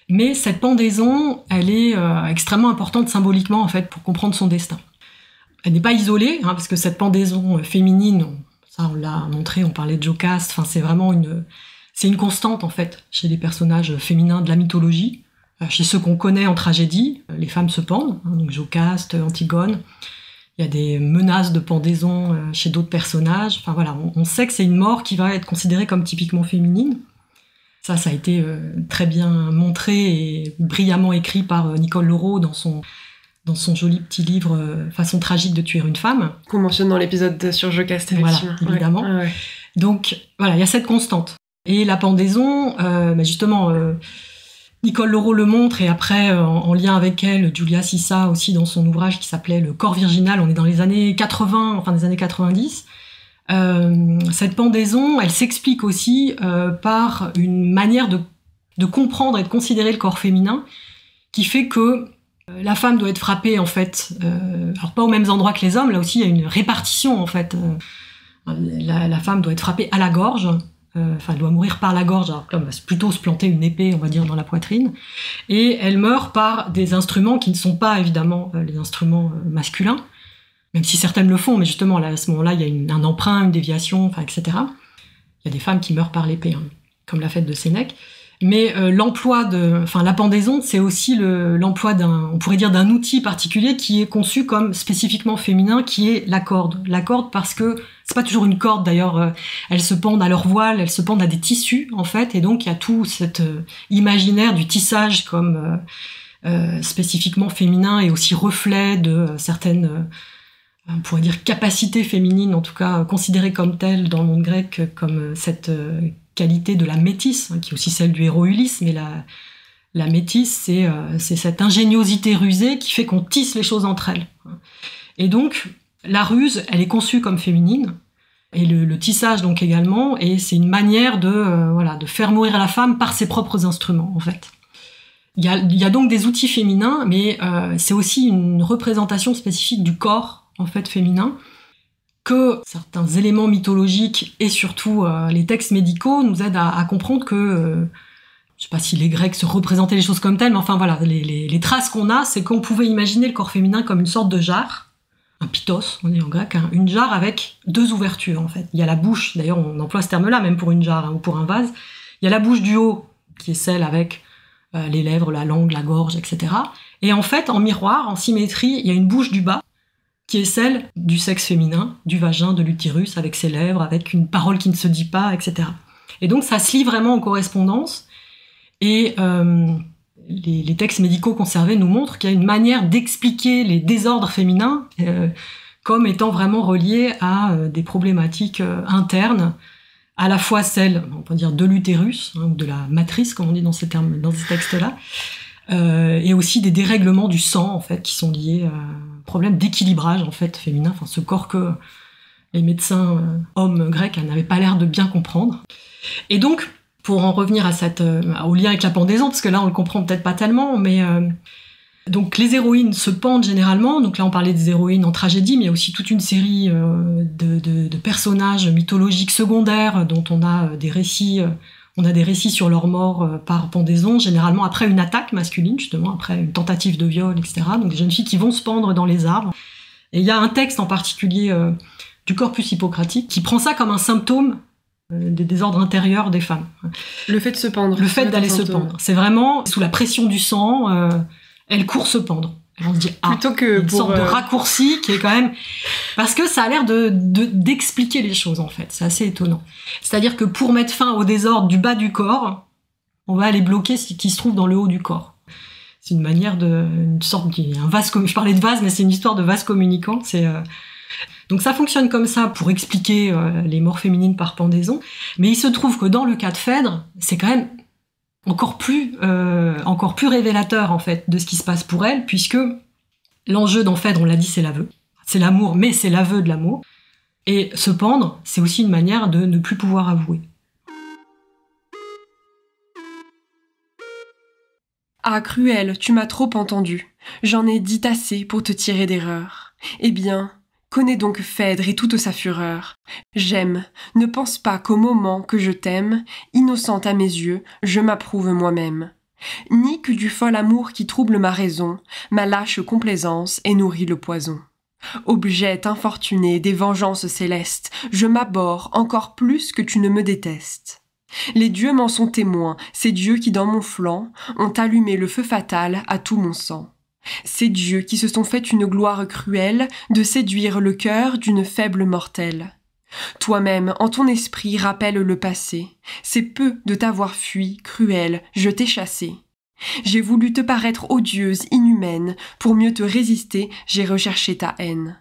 Mais cette pendaison, elle est extrêmement importante symboliquement, en fait, pour comprendre son destin. Elle n'est pas isolée, parce que cette pendaison féminine, Ça, on l'a montré, on parlait de Jocaste. Enfin, c'est vraiment une constante, en fait, chez les personnages féminins de la mythologie. Chez ceux qu'on connaît en tragédie, les femmes se pendent, hein, donc Jocaste, Antigone. Il y a des menaces de pendaison chez d'autres personnages. Enfin voilà, on sait que c'est une mort qui va être considérée comme typiquement féminine. Ça a été très bien montré et brillamment écrit par Nicole Leroux dans son joli petit livre Façon tragique de tuer une femme. Qu'on mentionne dans l'épisode sur Jocaste, effectivement. Voilà, évidemment. Ouais. Donc voilà, il y a cette constante. Et la pendaison, justement, Nicole Leroux le montre, et après, en lien avec elle, Julia Sissa aussi dans son ouvrage qui s'appelait Le corps virginal, on est dans les années 80, enfin des années 90. Cette pendaison, elle s'explique aussi par une manière de comprendre et de considérer le corps féminin qui fait que la femme doit être frappée, en fait, alors pas aux mêmes endroits que les hommes, là aussi il y a une répartition, en fait. La femme doit être frappée à la gorge, elle doit mourir par la gorge, alors que l'homme va plutôt se planter une épée, on va dire, dans la poitrine, et elle meurt par des instruments qui ne sont pas, évidemment, les instruments masculins, même si certaines le font, mais justement, là, à ce moment-là, il y a un emprunt, une déviation, etc. Il y a des femmes qui meurent par l'épée, hein, comme la fête de Sénèque. Mais la pendaison, c'est aussi l'emploi on pourrait dire d'un outil particulier qui est conçu comme spécifiquement féminin, qui est la corde. La corde parce que c'est pas toujours une corde d'ailleurs, elles se pendent à leur voile, elles se pendent à des tissus en fait, et donc il y a tout cet imaginaire du tissage comme spécifiquement féminin et aussi reflet de certaines, on pourrait dire capacités féminines, en tout cas considérées comme telles dans le monde grec, comme cette qualité de la métisse, qui est aussi celle du héros Ulysse, mais la métisse, c'est cette ingéniosité rusée qui fait qu'on tisse les choses entre elles. Et donc, la ruse, elle est conçue comme féminine, et le tissage donc également, et c'est une manière de faire mourir la femme par ses propres instruments, en fait. Il y a donc des outils féminins, mais c'est aussi une représentation spécifique du corps, en fait, féminin, que certains éléments mythologiques et surtout les textes médicaux nous aident à comprendre que, je sais pas si les Grecs se représentaient les choses comme telles, mais enfin voilà, les traces qu'on a, c'est qu'on pouvait imaginer le corps féminin comme une sorte de jarre, un pitos, on dit en grec, hein, une jarre avec deux ouvertures en fait. Il y a la bouche, d'ailleurs on emploie ce terme-là même pour une jarre, hein, ou pour un vase. Il y a la bouche du haut, qui est celle avec les lèvres, la langue, la gorge, etc. Et en fait, en miroir, en symétrie, il y a une bouche du bas, qui est celle du sexe féminin, du vagin, de l'utérus, avec ses lèvres, avec une parole qui ne se dit pas, etc. Et donc ça se lit vraiment en correspondance, et les textes médicaux conservés nous montrent qu'il y a une manière d'expliquer les désordres féminins comme étant vraiment reliés à des problématiques internes, à la fois celles, on peut dire, de l'utérus, hein, ou de la matrice, comme on dit dans ces textes-là, et aussi des dérèglements du sang, en fait, qui sont liés à un problème d'équilibrage, en fait, féminin, enfin, ce corps que les médecins hommes grecs n'avaient pas l'air de bien comprendre. Et donc, pour en revenir au lien avec la pendaison, parce que là, on le comprend peut-être pas tellement, mais donc les héroïnes se pendent généralement, donc là, on parlait des héroïnes en tragédie, mais il y a aussi toute une série de personnages mythologiques secondaires dont on a des récits... On a des récits sur leur mort par pendaison, généralement après une attaque masculine, justement, après une tentative de viol, etc. Donc des jeunes filles qui vont se pendre dans les arbres. Et il y a un texte en particulier du corpus hippocratique qui prend ça comme un symptôme des désordres intérieurs des femmes. Le fait de se pendre. Le fait d'aller se pendre. C'est vraiment, sous la pression du sang, elles courent se pendre. On se dit, plutôt que une sorte de raccourci qui est quand même... Parce que ça a l'air d'expliquer les choses, en fait. C'est assez étonnant. C'est-à-dire que pour mettre fin au désordre du bas du corps, on va aller bloquer ce qui se trouve dans le haut du corps. C'est une manière une sorte un vase, je parlais de vase, mais c'est une histoire de vase communicant. Donc ça fonctionne comme ça pour expliquer les morts féminines par pendaison. Mais il se trouve que dans le cas de Phèdre, c'est quand même encore plus révélateur, en fait, de ce qui se passe pour elle, puisque l'enjeu dans Phèdre, on l'a dit, c'est l'aveu. C'est l'amour, mais c'est l'aveu de l'amour. Et se pendre, c'est aussi une manière de ne plus pouvoir avouer. Ah, cruel, tu m'as trop entendu. J'en ai dit assez pour te tirer d'erreur. Eh bien, connais donc Phèdre et toute sa fureur. J'aime, ne pense pas qu'au moment que je t'aime, innocente à mes yeux, je m'approuve moi-même. Ni que du fol amour qui trouble ma raison, ma lâche complaisance et nourrit le poison. Objet infortuné des vengeances célestes, je m'abhorre encore plus que tu ne me détestes. Les dieux m'en sont témoins, ces dieux qui dans mon flanc ont allumé le feu fatal à tout mon sang. Ces dieux qui se sont fait une gloire cruelle de séduire le cœur d'une faible mortelle. Toi-même, en ton esprit, rappelle le passé. C'est peu de t'avoir fui, cruelle, je t'ai chassé. J'ai voulu te paraître odieuse, inhumaine, pour mieux te résister, j'ai recherché ta haine.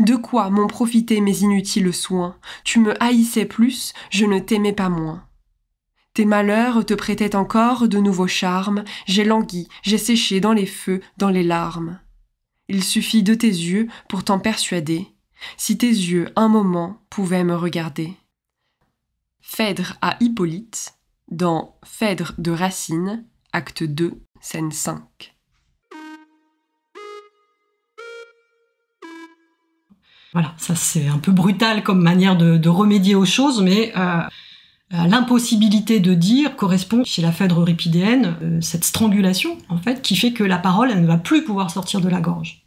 De quoi m'ont profité mes inutiles soins? Tu me haïssais plus, je ne t'aimais pas moins. Tes malheurs te prêtaient encore de nouveaux charmes, j'ai langui, j'ai séché dans les feux, dans les larmes. Il suffit de tes yeux pour t'en persuader, si tes yeux un moment pouvaient me regarder. Phèdre à Hippolyte, dans Phèdre de Racine, acte 2, scène 5. Voilà, ça c'est un peu brutal comme manière de remédier aux choses, mais l'impossibilité de dire correspond chez la Phèdre euripidéenne, cette strangulation en fait, qui fait que la parole elle ne va plus pouvoir sortir de la gorge.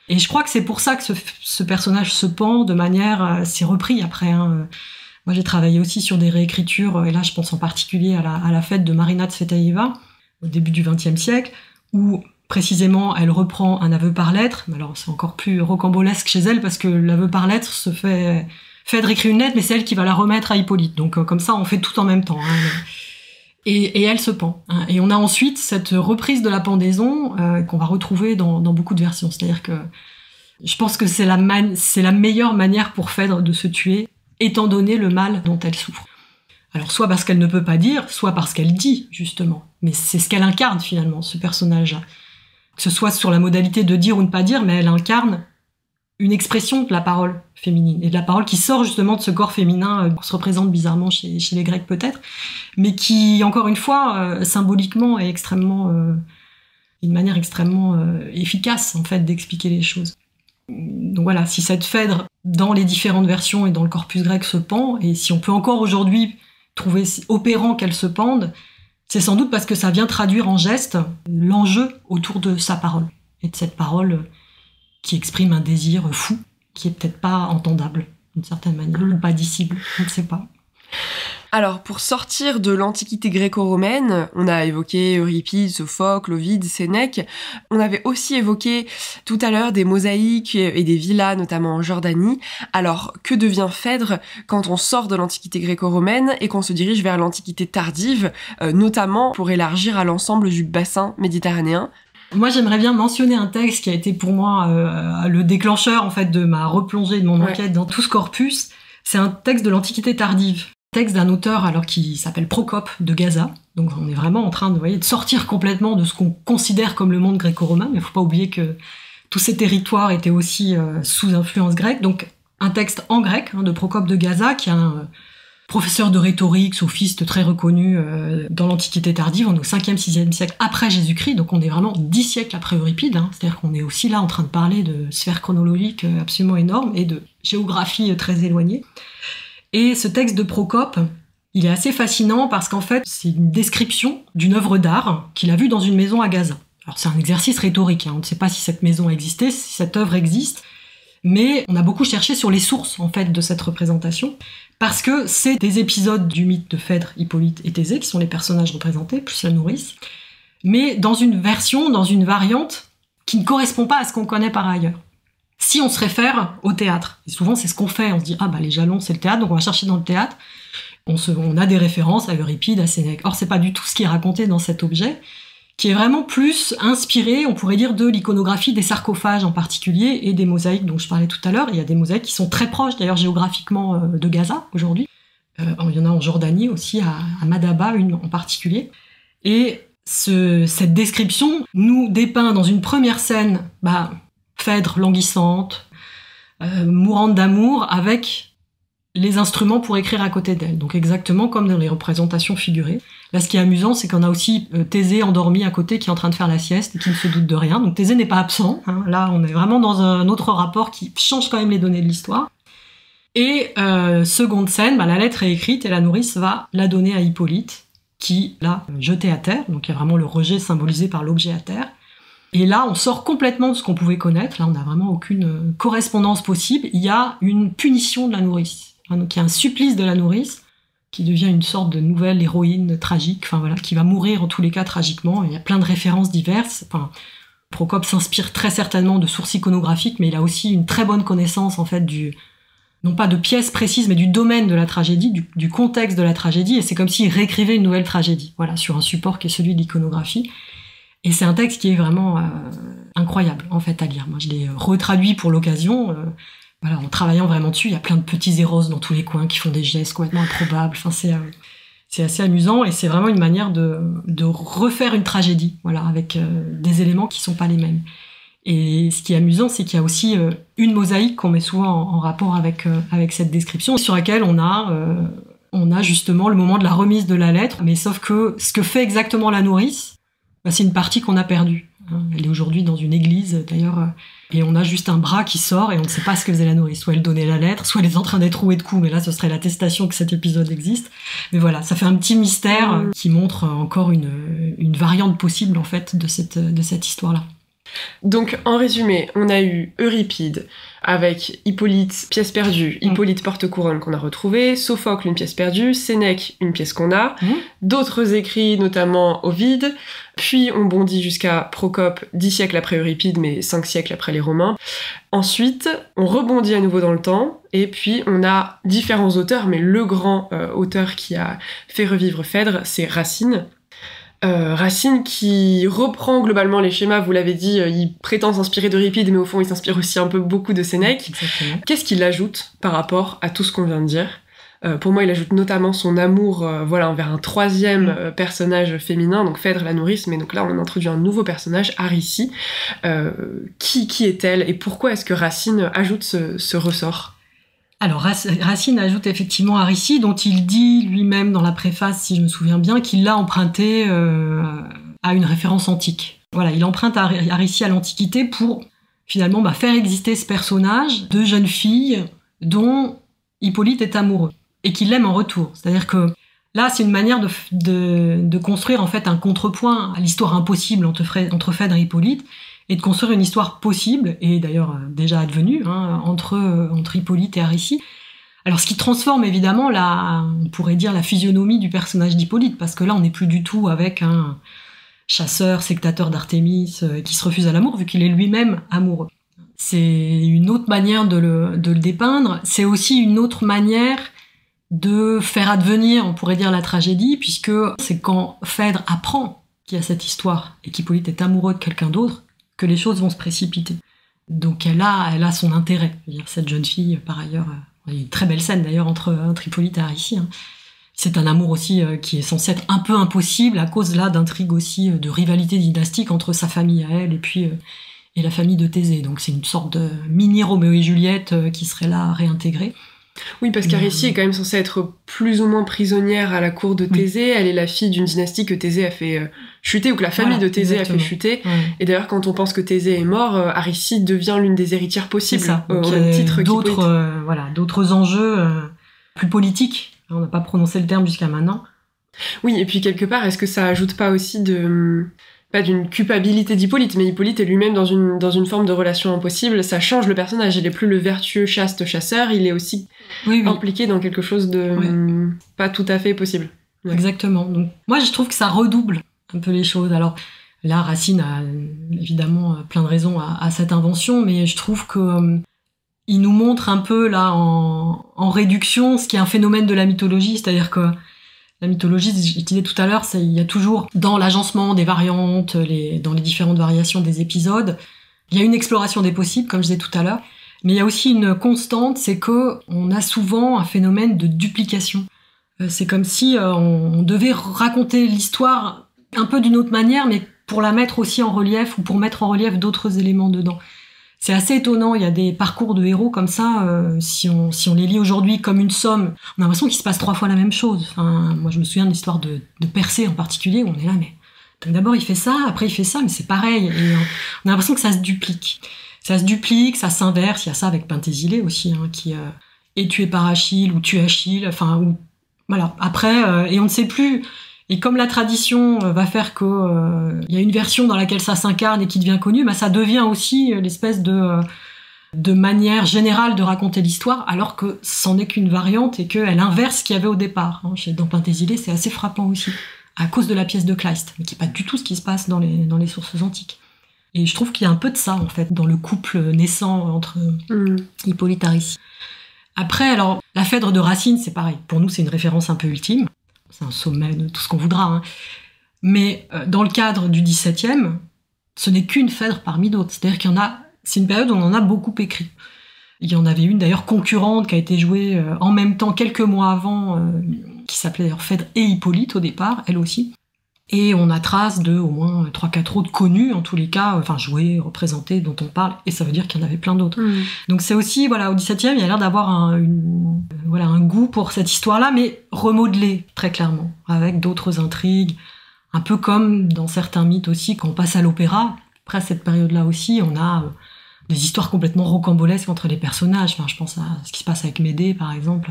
Et je crois que c'est pour ça que ce personnage se pend de manière... c'est repris après. Moi, j'ai travaillé aussi sur des réécritures, et là, je pense en particulier à la fête de Marina Tsvetaeva, au début du XXe siècle, où, précisément, elle reprend un aveu par lettre. Mais alors, c'est encore plus rocambolesque chez elle, parce que l'aveu par lettre se fait... Phèdre écrit une lettre, mais c'est elle qui va la remettre à Hippolyte. Donc, comme ça, on fait tout en même temps. Et elle se pend. Et on a ensuite cette reprise de la pendaison qu'on va retrouver dans beaucoup de versions. C'est-à-dire que je pense que c'est la meilleure manière pour Phèdre de se tuer, étant donné le mal dont elle souffre. Alors soit parce qu'elle ne peut pas dire, soit parce qu'elle dit, justement. Mais c'est ce qu'elle incarne, finalement, ce personnage-là. Que ce soit sur la modalité de dire ou ne pas dire, mais elle incarne une expression de la parole féminine, et de la parole qui sort justement de ce corps féminin qu'on se représente bizarrement chez les Grecs peut-être, mais qui, encore une fois, symboliquement est extrêmement... une manière extrêmement efficace, en fait, d'expliquer les choses. Donc voilà, si cette Phèdre, dans les différentes versions et dans le corpus grec, se pend, et si on peut encore aujourd'hui trouver opérant qu'elle se pende, c'est sans doute parce que ça vient traduire en geste l'enjeu autour de sa parole, et de cette parole qui exprime un désir fou, qui est peut-être pas entendable, d'une certaine manière, ou pas dissible, on ne sait pas. Alors, pour sortir de l'Antiquité gréco-romaine, on a évoqué Euripide, Sophocle, Ovide, Sénèque. On avait aussi évoqué tout à l'heure des mosaïques et des villas, notamment en Jordanie. Alors, que devient Phèdre quand on sort de l'Antiquité gréco-romaine et qu'on se dirige vers l'Antiquité tardive, notamment pour élargir à l'ensemble du bassin méditerranéen? Moi, j'aimerais bien mentionner un texte qui a été pour moi le déclencheur en fait de ma replongée de mon enquête dans tout ce corpus. C'est un texte de l'Antiquité tardive, texte d'un auteur alors qui s'appelle Procope de Gaza. Donc on est vraiment en train de sortir complètement de ce qu'on considère comme le monde gréco-romain, mais il faut pas oublier que tous ces territoires étaient aussi sous influence grecque. Donc un texte en grec de Procope de Gaza, qui est un professeur de rhétorique, sophiste très reconnu dans l'Antiquité tardive. On est au 5e, 6e siècle après Jésus-Christ, donc on est vraiment 10 siècles après Euripide. C'est-à-dire qu'on est aussi là en train de parler de sphères chronologiques absolument énormes et de géographie très éloignée. Et ce texte de Procope, il est assez fascinant parce qu'en fait, c'est une description d'une œuvre d'art qu'il a vue dans une maison à Gaza. Alors c'est un exercice rhétorique, on ne sait pas si cette maison a existé, si cette œuvre existe, mais on a beaucoup cherché sur les sources en fait de cette représentation, parce que c'est des épisodes du mythe de Phèdre, Hippolyte et Thésée qui sont les personnages représentés, plus la nourrice, mais dans une version, dans une variante qui ne correspond pas à ce qu'on connaît par ailleurs. Si on se réfère au théâtre, et souvent c'est ce qu'on fait, on se dit les jalons c'est le théâtre, donc on va chercher dans le théâtre, on a des références à Euripide, à Sénèque. Or c'est pas du tout ce qui est raconté dans cet objet, qui est vraiment plus inspiré, on pourrait dire, de l'iconographie des sarcophages en particulier et des mosaïques dont je parlais tout à l'heure. Il y a des mosaïques qui sont très proches d'ailleurs géographiquement de Gaza aujourd'hui. Il y en a en Jordanie aussi, à Madaba, une en particulier. Et cette description nous dépeint dans une première scène Phèdre languissante, mourante d'amour, avec les instruments pour écrire à côté d'elle. Donc exactement comme dans les représentations figurées. Là, ce qui est amusant, c'est qu'on a aussi Thésée endormi à côté qui est en train de faire la sieste et qui ne se doute de rien. Donc Thésée n'est pas absent. Là, on est vraiment dans un autre rapport qui change quand même les données de l'histoire. Et seconde scène, la lettre est écrite et la nourrice va la donner à Hippolyte, qui l'a jetée à terre. Donc il y a vraiment le rejet symbolisé par l'objet à terre. Et là, on sort complètement de ce qu'on pouvait connaître. Là, on n'a vraiment aucune correspondance possible. Il y a une punition de la nourrice. Donc, il y a un supplice de la nourrice qui devient une sorte de nouvelle héroïne tragique, enfin voilà, qui va mourir en tous les cas tragiquement. Il y a plein de références diverses. Enfin, Procope s'inspire très certainement de sources iconographiques, mais il a aussi une très bonne connaissance en fait non pas de pièces précises, mais du domaine de la tragédie, du contexte de la tragédie. Et c'est comme s'il réécrivait une nouvelle tragédie, voilà, sur un support qui est celui de l'iconographie. Et c'est un texte qui est vraiment incroyable en fait à lire. Moi, je l'ai retraduit pour l'occasion. Voilà, en travaillant vraiment dessus, il y a plein de petits héros dans tous les coins qui font des gestes complètement improbables. Enfin, c'est assez amusant et c'est vraiment une manière de refaire une tragédie, voilà, avec des éléments qui sont pas les mêmes. Et ce qui est amusant, c'est qu'il y a aussi une mosaïque qu'on met souvent en rapport avec cette description, sur laquelle on a justement le moment de la remise de la lettre, mais sauf que ce que fait exactement la nourrice, c'est une partie qu'on a perdue. Elle est aujourd'hui dans une église, d'ailleurs, et on a juste un bras qui sort et on ne sait pas ce que faisait la nourrice. Soit elle donnait la lettre, soit elle est en train d'être rouée de coups, mais là, ce serait l'attestation que cet épisode existe. Mais voilà, ça fait un petit mystère qui montre encore une variante possible, en fait, de cette histoire-là. Donc, en résumé, on a eu Euripide avec Hippolyte, pièce perdue, Hippolyte porte-couronne qu'on a retrouvé, Sophocle, une pièce perdue, Sénèque, une pièce qu'on a, d'autres écrits, notamment Ovide, puis on bondit jusqu'à Procope, 10 siècles après Euripide, mais 5 siècles après les Romains. Ensuite, on rebondit à nouveau dans le temps, et puis on a différents auteurs, mais le grand auteur qui a fait revivre Phèdre, c'est Racine. Racine qui reprend globalement les schémas, vous l'avez dit, il prétend s'inspirer d'Euripide, mais au fond il s'inspire aussi un peu beaucoup de Sénèque. Exactement. Qu'est-ce qu'il ajoute par rapport à tout ce qu'on vient de dire ? Pour moi, il ajoute notamment son amour envers un troisième personnage féminin, donc Phèdre la nourrice, mais donc là on introduit un nouveau personnage, Aricie. Qui est-elle et pourquoi est-ce que Racine ajoute ce ressort ? Alors, Racine ajoute effectivement Aricie, dont il dit lui-même dans la préface, si je me souviens bien, qu'il l'a emprunté à une référence antique. Voilà, il emprunte Aricie à l'Antiquité pour finalement faire exister ce personnage de jeune fille dont Hippolyte est amoureux et qu'il l'aime en retour. C'est-à-dire que là, c'est une manière de construire en fait un contrepoint à l'histoire impossible entre Phèdre et Hippolyte, et de construire une histoire possible, et d'ailleurs déjà advenue, entre Hippolyte et Aricie. Alors ce qui transforme évidemment on pourrait dire la physionomie du personnage d'Hippolyte, parce que là on n'est plus du tout avec un chasseur, sectateur d'Artémis qui se refuse à l'amour, vu qu'il est lui-même amoureux. C'est une autre manière de le dépeindre, c'est aussi une autre manière de faire advenir, on pourrait dire, la tragédie, puisque c'est quand Phèdre apprend qu'il y a cette histoire et qu'Hippolyte est amoureux de quelqu'un d'autre, que les choses vont se précipiter. Donc elle a son intérêt. Cette jeune fille, par ailleurs, il y a une très belle scène d'ailleurs entre Hippolyte et Aricie. C'est un amour aussi qui est censé être un peu impossible à cause là d'intrigues aussi, de rivalité dynastique entre sa famille à elle et la famille de Thésée. Donc c'est une sorte de mini Roméo et Juliette qui serait là réintégrée. Oui, parce qu'Aricie est quand même censée être plus ou moins prisonnière à la cour de Thésée. Elle est la fille d'une dynastie que Thésée a fait chuter, ou que la famille de Thésée a fait chuter. Ouais. Et d'ailleurs, quand on pense que Thésée est mort, Aricie devient l'une des héritières possibles. C'est ça. Au même titre d'autres enjeux plus politiques. On n'a pas prononcé le terme jusqu'à maintenant. Oui, et puis quelque part, est-ce que ça ajoute pas aussi pas d'une culpabilité d'Hippolyte, mais Hippolyte est lui-même dans une forme de relation impossible, ça change le personnage, il est plus le vertueux chaste chasseur, il est aussi impliqué dans quelque chose de pas tout à fait possible. Ouais. Exactement. Donc, moi je trouve que ça redouble un peu les choses. Alors là, Racine a évidemment plein de raisons à cette invention, mais je trouve que il nous montre un peu là en réduction ce qui est un phénomène de la mythologie, c'est-à-dire que la mythologie, je disais tout à l'heure, il y a toujours dans l'agencement des variantes, dans les différentes variations des épisodes, il y a une exploration des possibles, comme je disais tout à l'heure, mais il y a aussi une constante, c'est que on a souvent un phénomène de duplication. C'est comme si on devait raconter l'histoire un peu d'une autre manière, mais pour la mettre aussi en relief ou pour mettre en relief d'autres éléments dedans. C'est assez étonnant, il y a des parcours de héros comme ça, si on les lit aujourd'hui comme une somme, on a l'impression qu'il se passe 3 fois la même chose. Enfin, moi je me souviens de l'histoire de Persée en particulier, où on est là, mais d'abord il fait ça, après il fait ça, mais c'est pareil. Et on a l'impression que ça se duplique. Ça se duplique, ça s'inverse, il y a ça avec Penthésilée aussi, qui est tué par Achille ou tue Achille, enfin, voilà. Après, et on ne sait plus, Et comme la tradition va faire que y a une version dans laquelle ça s'incarne et qui devient connue, ça devient aussi l'espèce de manière générale de raconter l'histoire, alors que c'en est qu'une variante et qu'elle inverse ce qu'il y avait au départ. Dans Penthesilée, c'est assez frappant aussi, à cause de la pièce de Kleist, mais qui n'est pas du tout ce qui se passe dans les sources antiques. Et je trouve qu'il y a un peu de ça, en fait, dans le couple naissant entre Hippolyte Aricie. Après, alors, la Phèdre de Racine, c'est pareil. Pour nous, c'est une référence un peu ultime. C'est un sommet de tout ce qu'on voudra. Mais dans le cadre du XVIIe, ce n'est qu'une Phèdre parmi d'autres. C'est-à-dire qu'il y en a... C'est une période où on en a beaucoup écrit. Il y en avait une, d'ailleurs, concurrente, qui a été jouée en même temps, quelques mois avant, qui s'appelait d'ailleurs Phèdre et Hippolyte, au départ, elle aussi. Et on a trace de au moins 3-4 autres connus, en tous les cas, joués, représentés, dont on parle, et ça veut dire qu'il y en avait plein d'autres. Donc c'est aussi, au XVIIe, il y a l'air d'avoir un goût pour cette histoire-là, mais remodelée, très clairement, avec d'autres intrigues, un peu comme dans certains mythes aussi, quand on passe à l'opéra, après cette période-là aussi, on a des histoires complètement rocambolesques entre les personnages. Je pense à ce qui se passe avec Médée, par exemple.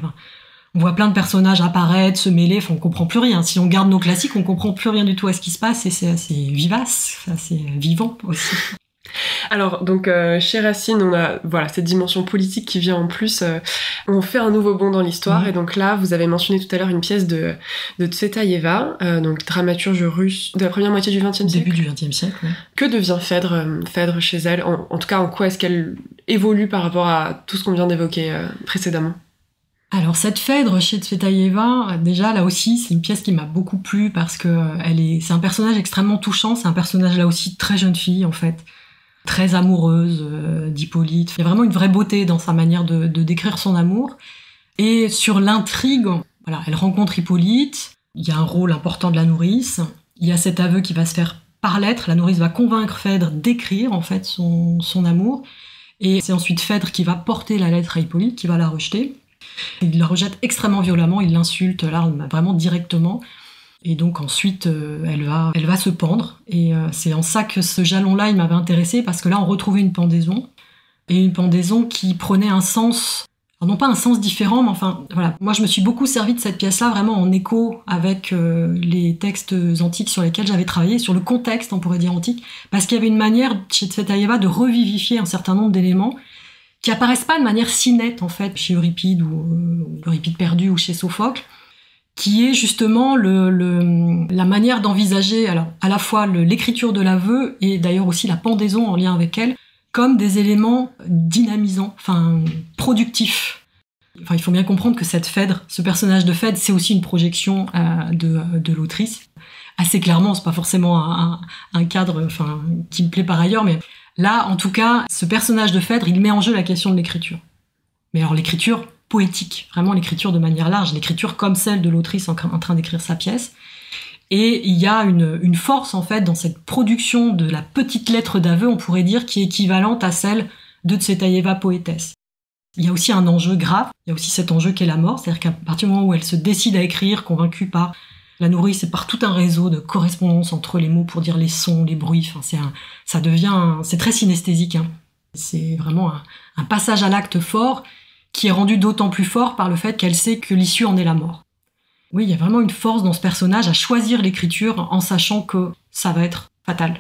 On voit plein de personnages apparaître, se mêler, on comprend plus rien. Si on garde nos classiques, on comprend plus rien du tout à ce qui se passe, et c'est assez vivace, assez vivant aussi. Alors, donc, chez Racine, on a cette dimension politique qui vient en plus. On fait un nouveau bond dans l'histoire, et donc là, vous avez mentionné tout à l'heure une pièce de Tsvetaïeva, donc dramaturge russe de la première moitié du XXe siècle. Début du XXe siècle, oui. Que devient Phèdre chez elle? En tout cas, en quoi est-ce qu'elle évolue par rapport à tout ce qu'on vient d'évoquer précédemment? Alors cette Phèdre chez Tsvetaïeva, déjà là aussi c'est une pièce qui m'a beaucoup plu parce que c'est un personnage extrêmement touchant, c'est un personnage là aussi très jeune fille en fait, très amoureuse d'Hippolyte. Il y a vraiment une vraie beauté dans sa manière de décrire son amour. Et sur l'intrigue, elle rencontre Hippolyte, il y a un rôle important de la nourrice, il y a cet aveu qui va se faire par lettre, la nourrice va convaincre Phèdre d'écrire en fait son amour, et c'est ensuite Phèdre qui va porter la lettre à Hippolyte, qui va la rejeter. Il la rejette extrêmement violemment, il l'insulte là vraiment directement, et donc ensuite elle va se pendre, et c'est en ça que ce jalon-là il m'avait intéressé, parce que là on retrouvait une pendaison, et une pendaison qui prenait un sens, alors non pas un sens différent, mais moi je me suis beaucoup servi de cette pièce-là vraiment en écho avec les textes antiques sur lesquels j'avais travaillé, sur le contexte on pourrait dire antique, parce qu'il y avait une manière chez Tsvetaïeva de revivifier un certain nombre d'éléments qui apparaissent pas de manière si nette, en fait, chez Euripide ou Euripide perdu ou chez Sophocle, qui est justement la manière d'envisager, alors, à la fois l'écriture de l'aveu et d'ailleurs aussi la pendaison en lien avec elle, comme des éléments dynamisants, productifs. Il faut bien comprendre que cette Phèdre, ce personnage de Phèdre, c'est aussi une projection de l'autrice. Assez clairement, c'est pas forcément un cadre, qui me plaît par ailleurs, mais là, en tout cas, ce personnage de Phèdre, il met en jeu la question de l'écriture. Mais alors l'écriture poétique, vraiment l'écriture de manière large, l'écriture comme celle de l'autrice en train d'écrire sa pièce. Et il y a une force, en fait, dans cette production de la petite lettre d'aveu, on pourrait dire, qui est équivalente à celle de Tsvetaïeva poétesse. Il y a aussi un enjeu grave, il y a aussi cet enjeu qu'est la mort, c'est-à-dire qu'à partir du moment où elle se décide à écrire, convaincue par la nourrice et par tout un réseau de correspondance entre les mots pour dire les sons, les bruits, c'est très synesthésique. C'est vraiment un passage à l'acte fort qui est rendu d'autant plus fort par le fait qu'elle sait que l'issue en est la mort. Oui, il y a vraiment une force dans ce personnage à choisir l'écriture en sachant que ça va être fatal.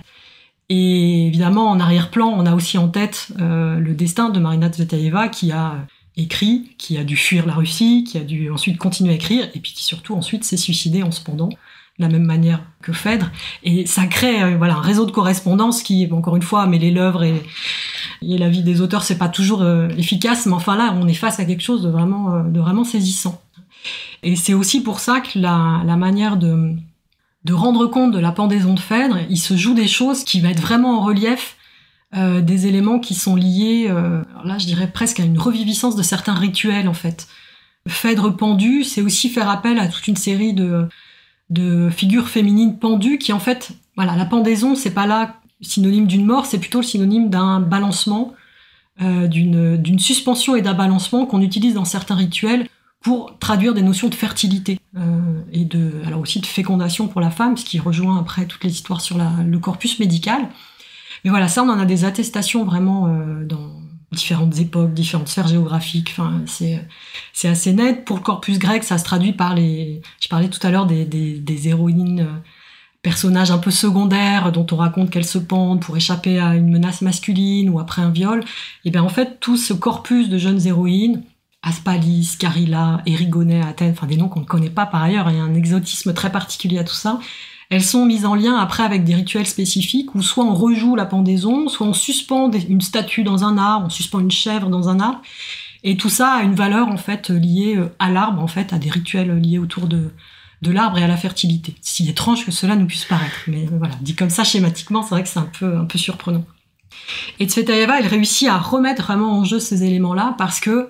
Et évidemment, en arrière-plan, on a aussi en tête le destin de Marina Tsvetaïeva qui a écrit, qui a dû fuir la Russie, qui a dû ensuite continuer à écrire, et puis qui surtout ensuite s'est suicidée en se pendant, de la même manière que Phèdre. Et ça crée un réseau de correspondance qui, encore une fois, mêler l'œuvre et la vie des auteurs, c'est pas toujours efficace, mais là, on est face à quelque chose de vraiment saisissant. Et c'est aussi pour ça que la manière de rendre compte de la pendaison de Phèdre, il se joue des choses qui vont être vraiment en relief, des éléments qui sont liés, là je dirais presque à une reviviscence de certains rituels en fait. Phèdre pendue, c'est aussi faire appel à toute une série de figures féminines pendues qui en fait, la pendaison c'est pas là synonyme d'une mort, c'est plutôt le synonyme d'un balancement, d'une suspension et d'un balancement qu'on utilise dans certains rituels pour traduire des notions de fertilité et alors aussi de fécondation pour la femme, ce qui rejoint après toutes les histoires sur le corpus médical. Mais ça, on en a des attestations vraiment différentes époques, différentes sphères géographiques. Enfin, c'est assez net. Pour le corpus grec, ça se traduit par je parlais tout à l'heure des héroïnes, personnages un peu secondaires dont on raconte qu'elles se pendent pour échapper à une menace masculine ou après un viol. Et bien en fait, tout ce corpus de jeunes héroïnes, Aspalis, Carilla, Érigone à Athènes, enfin des noms qu'on ne connaît pas par ailleurs, il y a un exotisme très particulier à tout ça. Elles sont mises en lien après avec des rituels spécifiques où soit on rejoue la pendaison, soit on suspend une statue dans un arbre, on suspend une chèvre dans un arbre. Et tout ça a une valeur en fait liée à l'arbre, en fait, à des rituels liés autour de l'arbre et à la fertilité. Si étrange que cela nous puisse paraître, mais voilà, dit comme ça schématiquement, c'est vrai que c'est un peu surprenant. Et Tsvetaeva, elle réussit à remettre vraiment en jeu ces éléments-là parce que,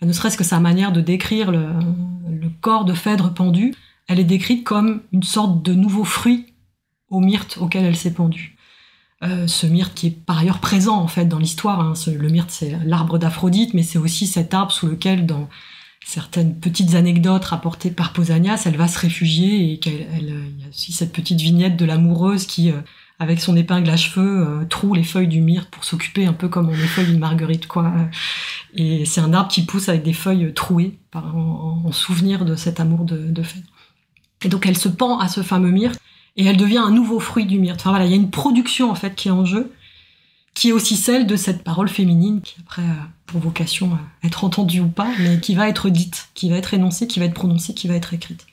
ne serait-ce que sa manière de décrire le corps de Phèdre pendu, elle est décrite comme une sorte de nouveau fruit au myrte auquel elle s'est pendue. Ce myrte qui est par ailleurs présent en fait dans l'histoire. Hein. Le myrte, c'est l'arbre d'Aphrodite, mais c'est aussi cet arbre sous lequel, dans certaines petites anecdotes rapportées par Pausanias, elle va se réfugier, et il y a aussi cette petite vignette de l'amoureuse qui, avec son épingle à cheveux, troue les feuilles du myrte pour s'occuper un peu comme on effeuille une marguerite, quoi. Et c'est un arbre qui pousse avec des feuilles trouées en souvenir de cet amour de Phèdre. Et donc elle se pend à ce fameux myrte et elle devient un nouveau fruit du myrte. Enfin voilà, il y a une production en fait qui est en jeu, qui est aussi celle de cette parole féminine qui après pour vocation être entendue ou pas, mais qui va être dite, qui va être énoncée, qui va être prononcée, qui va être écrite.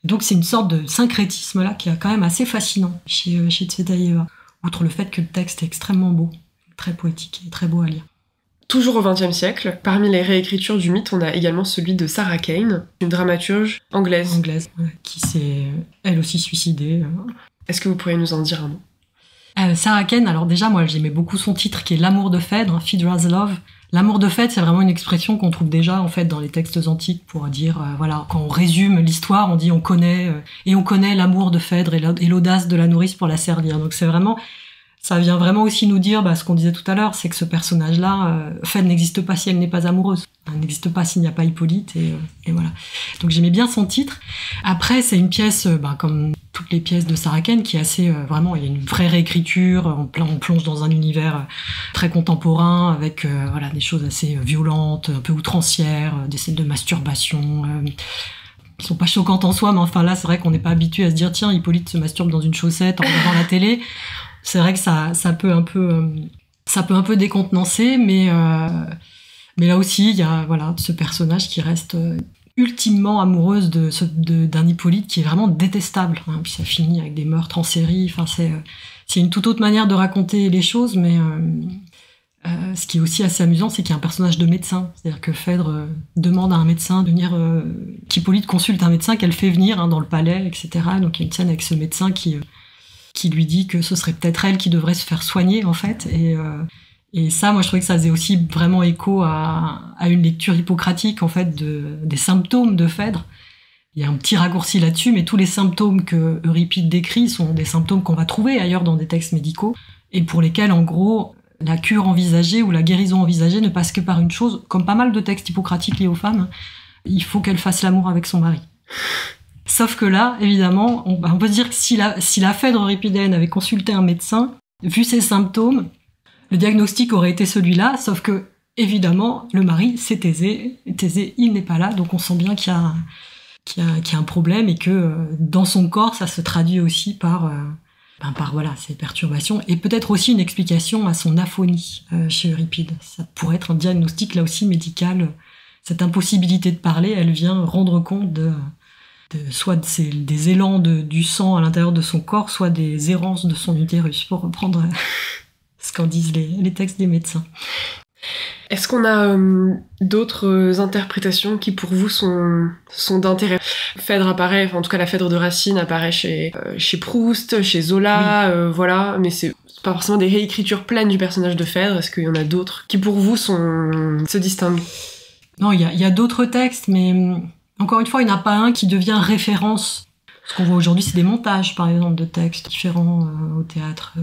Donc c'est une sorte de syncrétisme là qui est quand même assez fascinant chez Tsvetaeva, outre le fait que le texte est extrêmement beau, très poétique et très beau à lire. Toujours au XXe siècle, parmi les réécritures du mythe, on a également celui de Sarah Kane, une dramaturge anglaise. Qui s'est elle aussi suicidée. Est-ce que vous pourriez nous en dire un mot ? Sarah Kane, alors déjà moi j'aimais beaucoup son titre qui est L'amour de Phèdre, Phaedra's Love. L'amour de Phèdre, c'est vraiment une expression qu'on trouve déjà en fait dans les textes antiques pour dire voilà, quand on résume l'histoire, on dit on connaît l'amour de Phèdre et l'audace de la nourrice pour la servir. Donc c'est vraiment, ça vient vraiment aussi nous dire ce qu'on disait tout à l'heure, c'est que ce personnage-là, Phèdre n'existe pas si elle n'est pas amoureuse. Elle n'existe pas s'il n'y a pas Hippolyte, et voilà. Donc j'aimais bien son titre. Après, c'est une pièce, comme toutes les pièces de Sarah Kane, qui est assez, vraiment, il y a une vraie réécriture, on plonge dans un univers très contemporain, avec des choses assez violentes, un peu outrancières, des scènes de masturbation, qui sont pas choquantes en soi, mais enfin là, c'est vrai qu'on n'est pas habitué à se dire, tiens, Hippolyte se masturbe dans une chaussette en regardant la télé. C'est vrai que ça peut un peu décontenancer, mais là aussi il y a ce personnage qui reste ultimement amoureuse d'un Hippolyte qui est vraiment détestable, hein. Puis ça finit avec des meurtres en série. Enfin c'est une toute autre manière de raconter les choses, mais ce qui est aussi assez amusant, c'est qu'il y a un personnage de médecin, c'est-à-dire que Phèdre demande à un médecin de venir, qu'Hippolyte consulte un médecin qu'elle fait venir dans le palais, etc. Donc il y a une scène avec ce médecin qui lui dit que ce serait peut-être elle qui devrait se faire soigner, en fait. Et ça, moi, je trouvais que ça faisait aussi vraiment écho à une lecture hippocratique, en fait, des symptômes de Phèdre. Il y a un petit raccourci là-dessus, mais tous les symptômes que Euripide décrit sont des symptômes qu'on va trouver ailleurs dans des textes médicaux, et pour lesquels, en gros, la cure envisagée ou la guérison envisagée ne passe que par une chose, comme pas mal de textes hippocratiques liés aux femmes, il faut qu'elle fasse l'amour avec son mari. Sauf que là, évidemment, on peut se dire que si la Phèdre euripidéenne avait consulté un médecin, vu ses symptômes, le diagnostic aurait été celui-là, sauf que, évidemment, le mari, c'est Thésée. Thésée, il n'est pas là, donc on sent bien qu'il y a un problème et que dans son corps, ça se traduit aussi par ces perturbations, et peut-être aussi une explication à son aphonie chez Euripide. Ça pourrait être un diagnostic, là aussi, médical. Cette impossibilité de parler, elle vient rendre compte soit des élans du sang à l'intérieur de son corps, soit des errances de son utérus, pour reprendre ce qu'en disent les textes des médecins. Est-ce qu'on a d'autres interprétations qui pour vous sont d'intérêt ? Phèdre apparaît, en tout cas la Phèdre de Racine apparaît chez Proust, chez Zola, oui. Mais c'est pas forcément des réécritures pleines du personnage de Phèdre. Est-ce qu'il y en a d'autres qui pour vous se distinguent ? Non, il y a d'autres textes, mais encore une fois, il n'y en a pas un qui devient référence. Ce qu'on voit aujourd'hui, c'est des montages, par exemple, de textes différents au théâtre.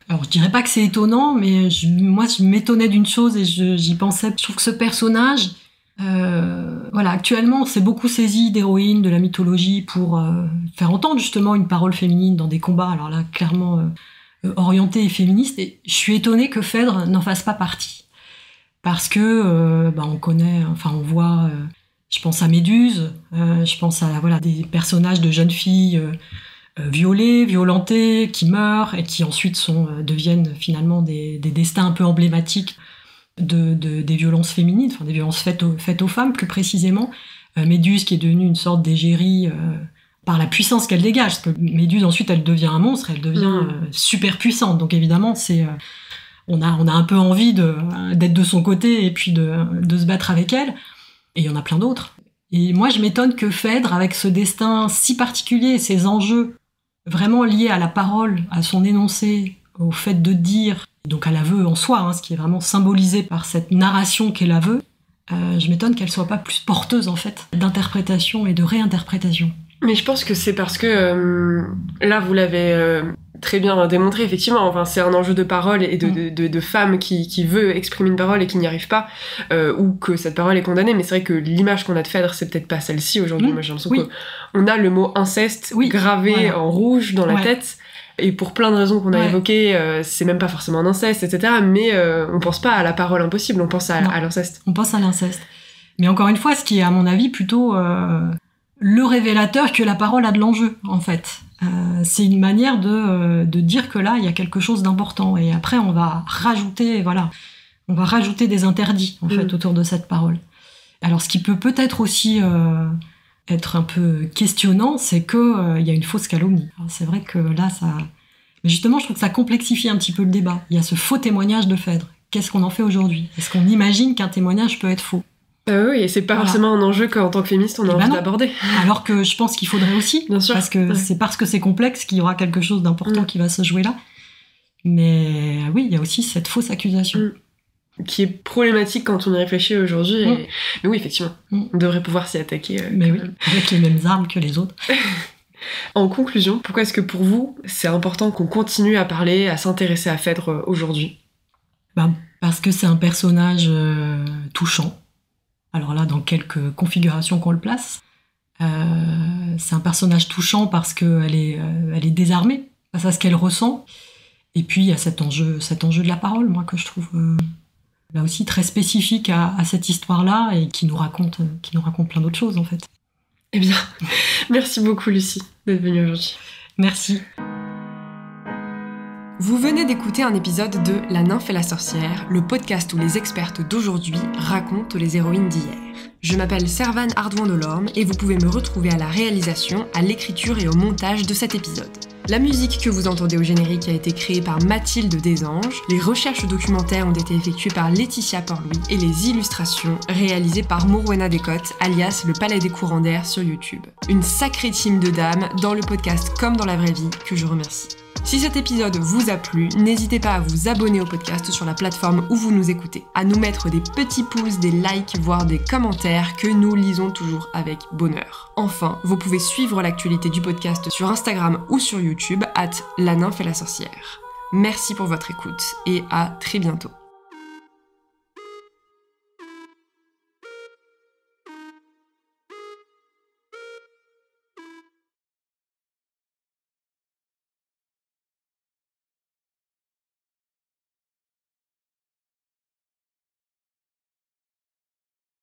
Alors, je dirais pas que c'est étonnant, mais moi, je m'étonnais d'une chose et j'y pensais. Je trouve que ce personnage, actuellement, on s'est beaucoup saisi d'héroïnes de la mythologie pour faire entendre justement une parole féminine dans des combats. Alors là, clairement orientés et féministes. Et je suis étonnée que Phèdre n'en fasse pas partie. parce que on connaît, on voit, je pense à Méduse, je pense à des personnages de jeunes filles violées, violentées, qui meurent et qui ensuite deviennent finalement des destins un peu emblématiques des violences féminines, des violences faites aux femmes plus précisément. Méduse qui est devenue une sorte d'égérie par la puissance qu'elle dégage, parce que Méduse ensuite elle devient un monstre, elle devient super puissante, donc évidemment on a un peu envie d'être de son côté et puis de se battre avec elle, et il y en a plein d'autres. Et moi je m'étonne que Phèdre, avec ce destin si particulier, ces enjeux vraiment liés à la parole, à son énoncé, au fait de dire, donc à l'aveu en soi, ce qui est vraiment symbolisé par cette narration qu'est l'aveu, je m'étonne qu'elle soit pas plus porteuse en fait d'interprétation et de réinterprétation. Mais je pense que c'est parce que là vous l'avez très bien démontré, effectivement, c'est un enjeu de parole et de femme qui veut exprimer une parole et qui n'y arrive pas, ou que cette parole est condamnée. Mais c'est vrai que l'image qu'on a de Phèdre, c'est peut-être pas celle-ci aujourd'hui. Moi j'ai l'impression qu'on a le mot inceste gravé en rouge dans la tête. Et pour plein de raisons qu'on a évoquées, c'est même pas forcément un inceste, etc. Mais on pense pas à la parole impossible, on pense à l'inceste. On pense à l'inceste. Mais encore une fois, ce qui est à mon avis plutôt le révélateur que la parole a de l'enjeu, en fait. C'est une manière de dire que là, il y a quelque chose d'important. Et après, on va rajouter des interdits, en fait, autour de cette parole. Alors, ce qui peut-être aussi être un peu questionnant, c'est que y a une fausse calomnie. Alors, c'est vrai que là, mais justement, je trouve que ça complexifie un petit peu le débat. Il y a ce faux témoignage de Phèdre. Qu'est-ce qu'on en fait aujourd'hui ? Est-ce qu'on imagine qu'un témoignage peut être faux ? Oui, et c'est pas forcément un enjeu qu'en tant que féministe on a envie d'aborder. Alors que je pense qu'il faudrait aussi, bien sûr, parce que c'est parce que c'est complexe qu'il y aura quelque chose d'important qui va se jouer là. Mais oui, il y a aussi cette fausse accusation. Qui est problématique quand on y réfléchit aujourd'hui. Mais oui, effectivement, on devrait pouvoir s'y attaquer. Mais oui, avec les mêmes armes que les autres. En conclusion, pourquoi est-ce que pour vous, c'est important qu'on continue à parler, à s'intéresser à Phèdre aujourd'hui ? Parce que c'est un personnage touchant. Alors là, dans quelques configurations qu'on le place, c'est un personnage touchant parce qu'elle est désarmée face à ce qu'elle ressent. Et puis, il y a cet enjeu de la parole, moi, que je trouve là aussi très spécifique à cette histoire-là et qui nous raconte plein d'autres choses, en fait. Eh bien, merci beaucoup, Lucie, d'être venue aujourd'hui. Merci. Vous venez d'écouter un épisode de La nymphe et la sorcière, le podcast où les expertes d'aujourd'hui racontent les héroïnes d'hier. Je m'appelle Servane Ardouin-Delorme et vous pouvez me retrouver à la réalisation, à l'écriture et au montage de cet épisode. La musique que vous entendez au générique a été créée par Mathilde Desanges, les recherches documentaires ont été effectuées par Laetitia Port-Louis et les illustrations réalisées par Morwena Descotes, alias le Palais des Courants d'Air sur YouTube. Une sacrée team de dames dans le podcast comme dans la vraie vie que je remercie. Si cet épisode vous a plu, n'hésitez pas à vous abonner au podcast sur la plateforme où vous nous écoutez, à nous mettre des petits pouces, des likes, voire des commentaires que nous lisons toujours avec bonheur. Enfin, vous pouvez suivre l'actualité du podcast sur Instagram ou sur YouTube @la nymphe et la sorcière. Merci pour votre écoute et à très bientôt.